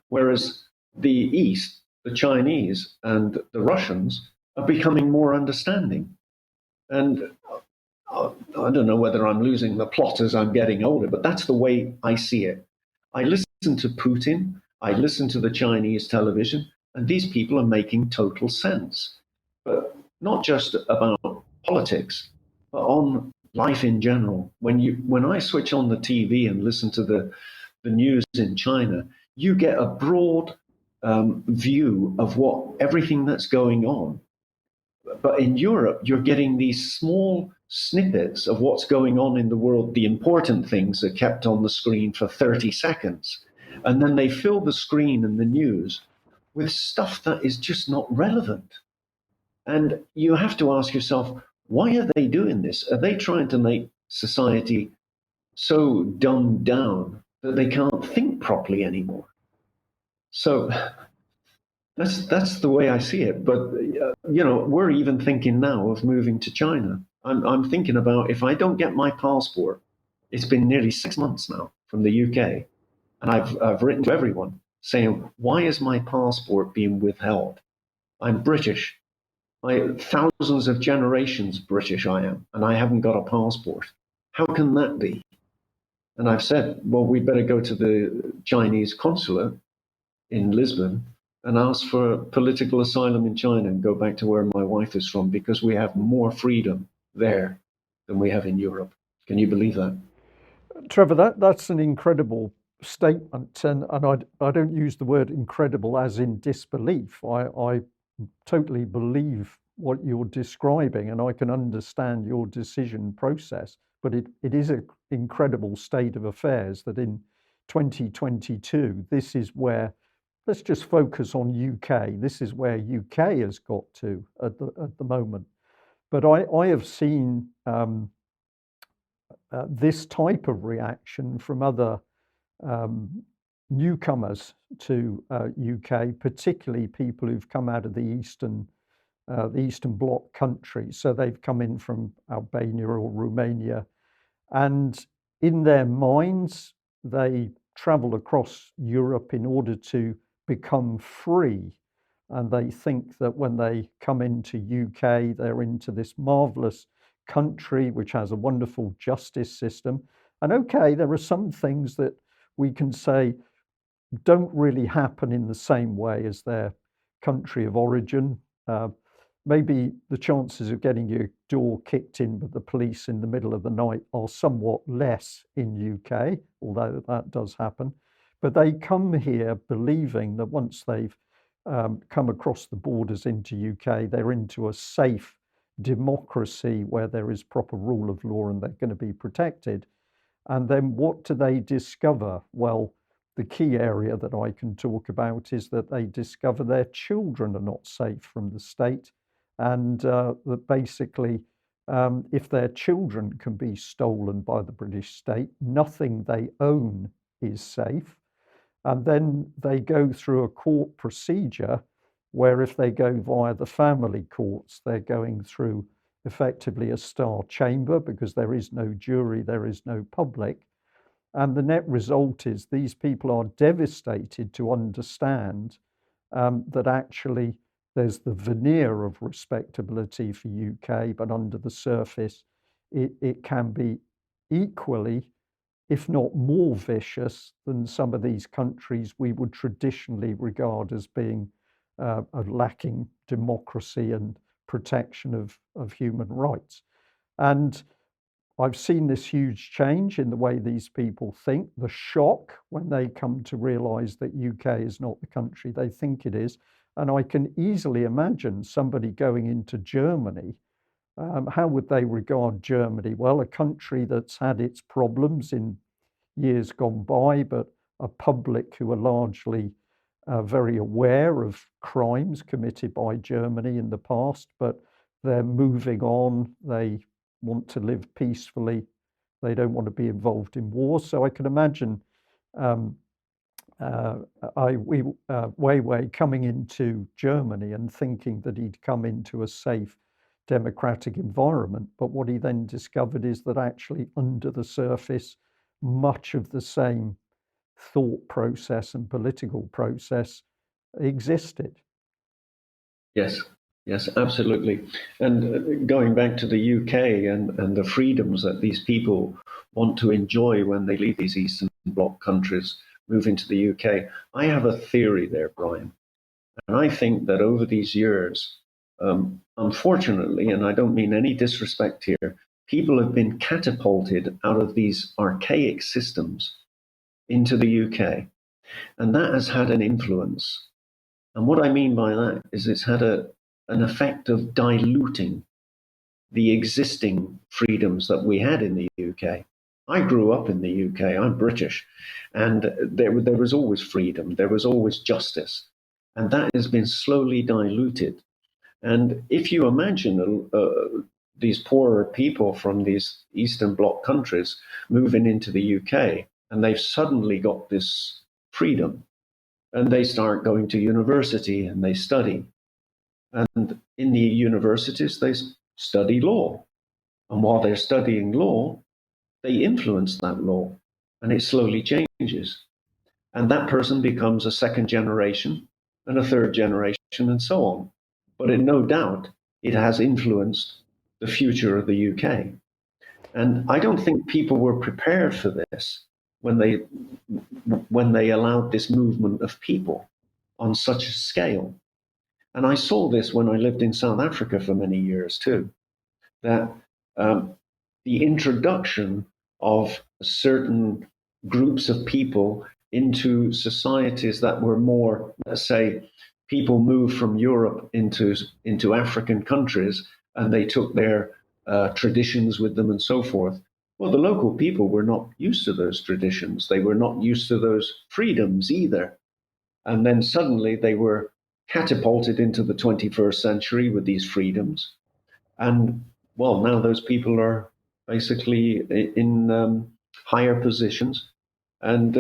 whereas the East, the Chinese and the Russians, are becoming more understanding. And I don't know whether I'm losing the plot as I'm getting older, but that's the way I see it. I listen to Putin, I listen to the Chinese television, and these people are making total sense. But not just about politics, but on life in general. When I switch on the TV and listen to the news in China, you get a broad view of everything that's going on. But in Europe, you're getting these small snippets of what's going on in the world. The important things are kept on the screen for 30 seconds. And then they fill the screen and the news with stuff that is just not relevant. And you have to ask yourself, why are they doing this? Are they trying to make society so dumbed down that they can't think properly anymore? So that's the way I see it. But we're even thinking now of moving to China. I'm thinking about, if I don't get my passport, it's been nearly 6 months now from the UK, and I've written to everyone saying, why is my passport being withheld? I'm British. Thousands of generations British I am, and I haven't got a passport. How can that be? And I've said, well, we better go to the Chinese consulate in Lisbon and ask for political asylum in China and go back to where my wife is from, because we have more freedom there than we have in Europe. Can you believe that? Trevor, that's an incredible statement, and I don't use the word incredible as in disbelief. I totally believe what you're describing, and I can understand your decision process. But it is an incredible state of affairs that in 2022, this is where, let's just focus on UK. This is where UK has got to at the moment. But I have seen this type of reaction from other newcomers to UK, particularly people who've come out of the Eastern Bloc countries. So they've come in from Albania or Romania, and in their minds, they travel across Europe in order to become free. And they think that when they come into UK, they're into this marvelous country which has a wonderful justice system. And okay, there are some things that we can say don't really happen in the same way as their country of origin. Maybe the chances of getting your door kicked in by the police in the middle of the night are somewhat less in UK, although that does happen. But they come here believing that once they've come across the borders into UK, they're into a safe democracy where there is proper rule of law and they're going to be protected. And then what do they discover? Well, the key area that I can talk about is that they discover their children are not safe from the state, and that basically, if their children can be stolen by the British state, nothing they own is safe. And then they go through a court procedure where, if they go via the family courts, they're going through effectively a star chamber, because there is no jury, there is no public. And the net result is these people are devastated to understand that actually there's the veneer of respectability for UK, but under the surface, it can be equally, if not more vicious than some of these countries we would traditionally regard as being lacking democracy and protection of human rights. And I've seen this huge change in the way these people think, the shock when they come to realize that UK is not the country they think it is. And I can easily imagine somebody going into Germany. How would they regard Germany? Well, a country that's had its problems in years gone by, but a public who are largely very aware of crimes committed by Germany in the past, but they're moving on. They want to live peacefully. They don't want to be involved in war. So I can imagine um, Weiwei coming into Germany and thinking that he'd come into a safe democratic environment. But what he then discovered is that actually under the surface, much of the same thought process and political process existed. Yes, yes, absolutely. And going back to the UK and the freedoms that these people want to enjoy when they leave these Eastern Bloc countries, move into the UK, I have a theory there, Brian. And I think that over these years, unfortunately, and I don't mean any disrespect here, people have been catapulted out of these archaic systems into the UK. And that has had an influence. And what I mean by that is it's had an effect of diluting the existing freedoms that we had in the UK. I grew up in the UK, I'm British, and there was always freedom, there was always justice. And that has been slowly diluted. And if you imagine these poorer people from these Eastern Bloc countries moving into the UK, and they've suddenly got this freedom, and they start going to university and they study. And in the universities, they study law. And while they're studying law, they influence that law, and it slowly changes. And that person becomes a second generation and a third generation and so on. But in no doubt, it has influenced the future of the UK. And I don't think people were prepared for this when they allowed this movement of people on such a scale. And I saw this when I lived in South Africa for many years too, that the introduction of certain groups of people into societies that were more, let's say, people moved from Europe into African countries and they took their traditions with them and so forth. Well, the local people were not used to those traditions. They were not used to those freedoms either. And then suddenly they were catapulted into the 21st century with these freedoms. And well, now those people are basically in higher positions. And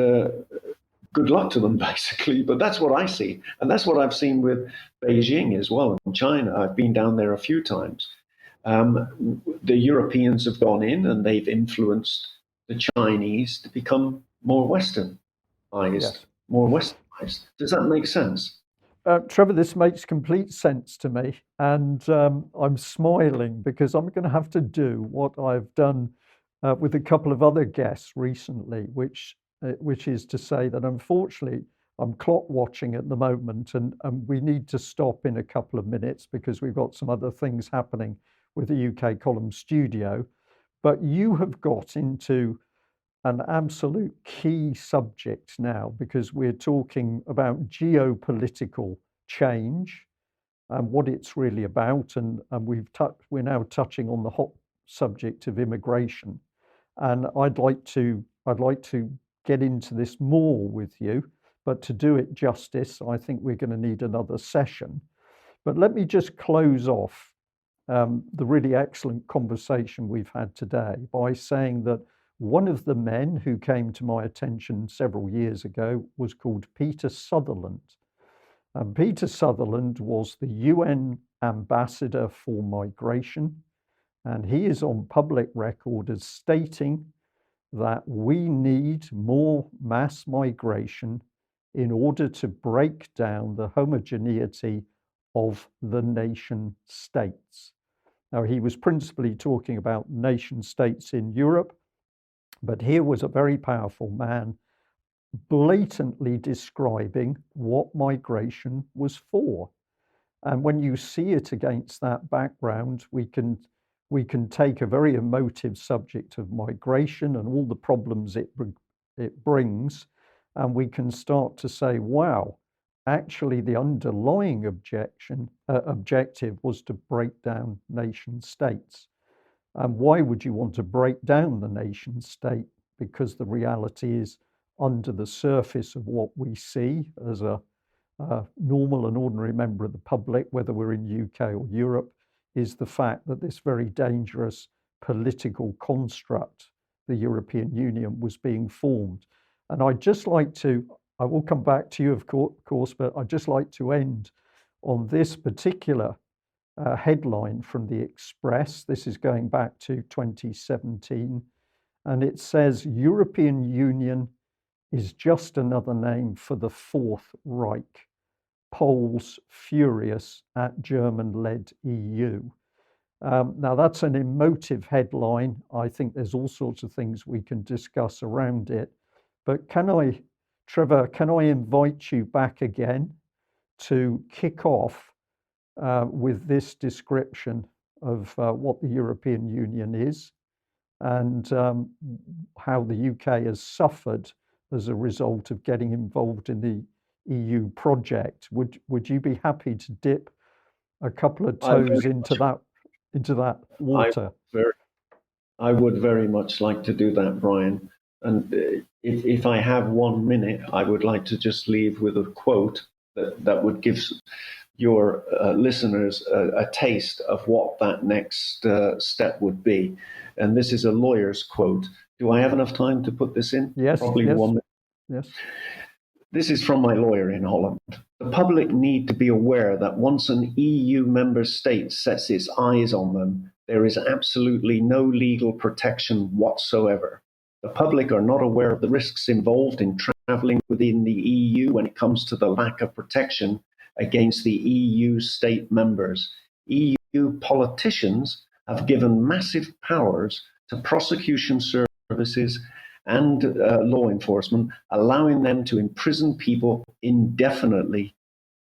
good luck to them, basically. But that's what I see. And that's what I've seen with Beijing as well in China. I've been down there a few times. The Europeans have gone in and they've influenced the Chinese to become more westernized, Yes. more westernized. Does that make sense? Trevor, this makes complete sense to me, and I'm smiling because I'm going to have to do what I've done with a couple of other guests recently, which is to say that unfortunately I'm clock watching at the moment, and we need to stop in a couple of minutes because we've got some other things happening with the UK column studio. But you have got into an absolute key subject now because we're talking about geopolitical change and what it's really about, and we're now touching on the hot subject of immigration. And I'd like to get into this more with you, but to do it justice, I think we're going to need another session. But let me just close off the really excellent conversation we've had today by saying that one of the men who came to my attention several years ago was called Peter Sutherland. And Peter Sutherland was the UN ambassador for migration. And he is on public record as stating that we need more mass migration in order to break down the homogeneity of the nation states. Now, he was principally talking about nation states in Europe, but here was a very powerful man blatantly describing what migration was for. And when you see it against that background, we can take a very emotive subject of migration and all the problems it brings, and we can start to say, wow, actually the underlying objective was to break down nation states. And why would you want to break down the nation state? Because the reality is, under the surface of what we see as a normal and ordinary member of the public, whether we're in UK or Europe, is the fact that this very dangerous political construct, the European Union, was being formed. And I'd just like to, I will come back to you, of course, but I'd just like to end on this particular headline from the Express. This is going back to 2017, and it says, European Union is just another name for the Fourth Reich. Poles furious at German-led EU. Now, that's an emotive headline. I think there's all sorts of things we can discuss around it. But Trevor, can I invite you back again to kick off with this description of what the European Union is and how the UK has suffered as a result of getting involved in the EU project. Would you be happy to dip a couple of toes into that water? I would very much like to do that, Brian. And if I have 1 minute, I would like to just leave with a quote that would give your listeners a taste of what that next step would be. And this is a lawyer's quote. Do I have enough time to put this in? Yes. Probably yes, 1 minute. Yes. This is from my lawyer in Holland. The public need to be aware that once an EU member state sets its eyes on them, there is absolutely no legal protection whatsoever. The public are not aware of the risks involved in traveling within the EU when it comes to the lack of protection against the EU state members. EU politicians have given massive powers to prosecution services and law enforcement, allowing them to imprison people indefinitely,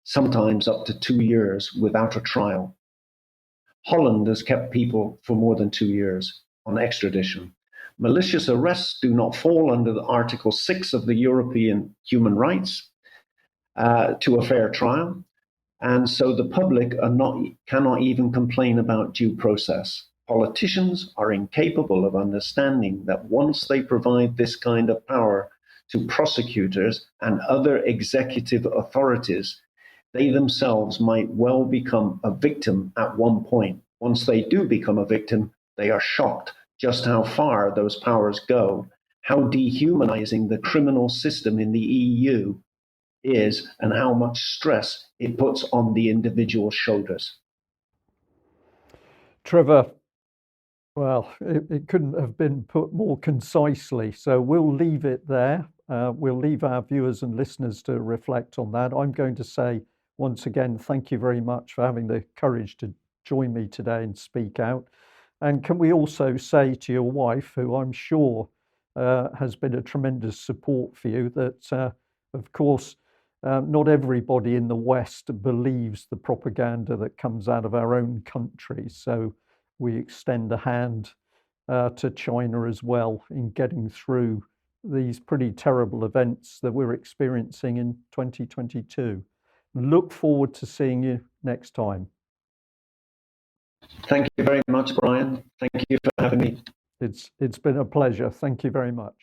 sometimes up to 2 years without a trial. Holland has kept people for more than 2 years on extradition. Malicious arrests do not fall under the Article 6 of the European Human Rights to a fair trial, and so the public cannot even complain about due process. Politicians are incapable of understanding that once they provide this kind of power to prosecutors and other executive authorities, they themselves might well become a victim at one point. Once they do become a victim, they are shocked just how far those powers go, how dehumanizing the criminal system in the EU is, and how much stress it puts on the individual shoulders. Trevor, well, it couldn't have been put more concisely. So we'll leave it there. We'll leave our viewers and listeners to reflect on that. I'm going to say once again, thank you very much for having the courage to join me today and speak out. And can we also say to your wife, who I'm sure has been a tremendous support for you, that of course, not everybody in the West believes the propaganda that comes out of our own country. So we extend a hand to China as well in getting through these pretty terrible events that we're experiencing in 2022. Look forward to seeing you next time. Thank you very much, Brian. Thank you for having me. It's been a pleasure. Thank you very much.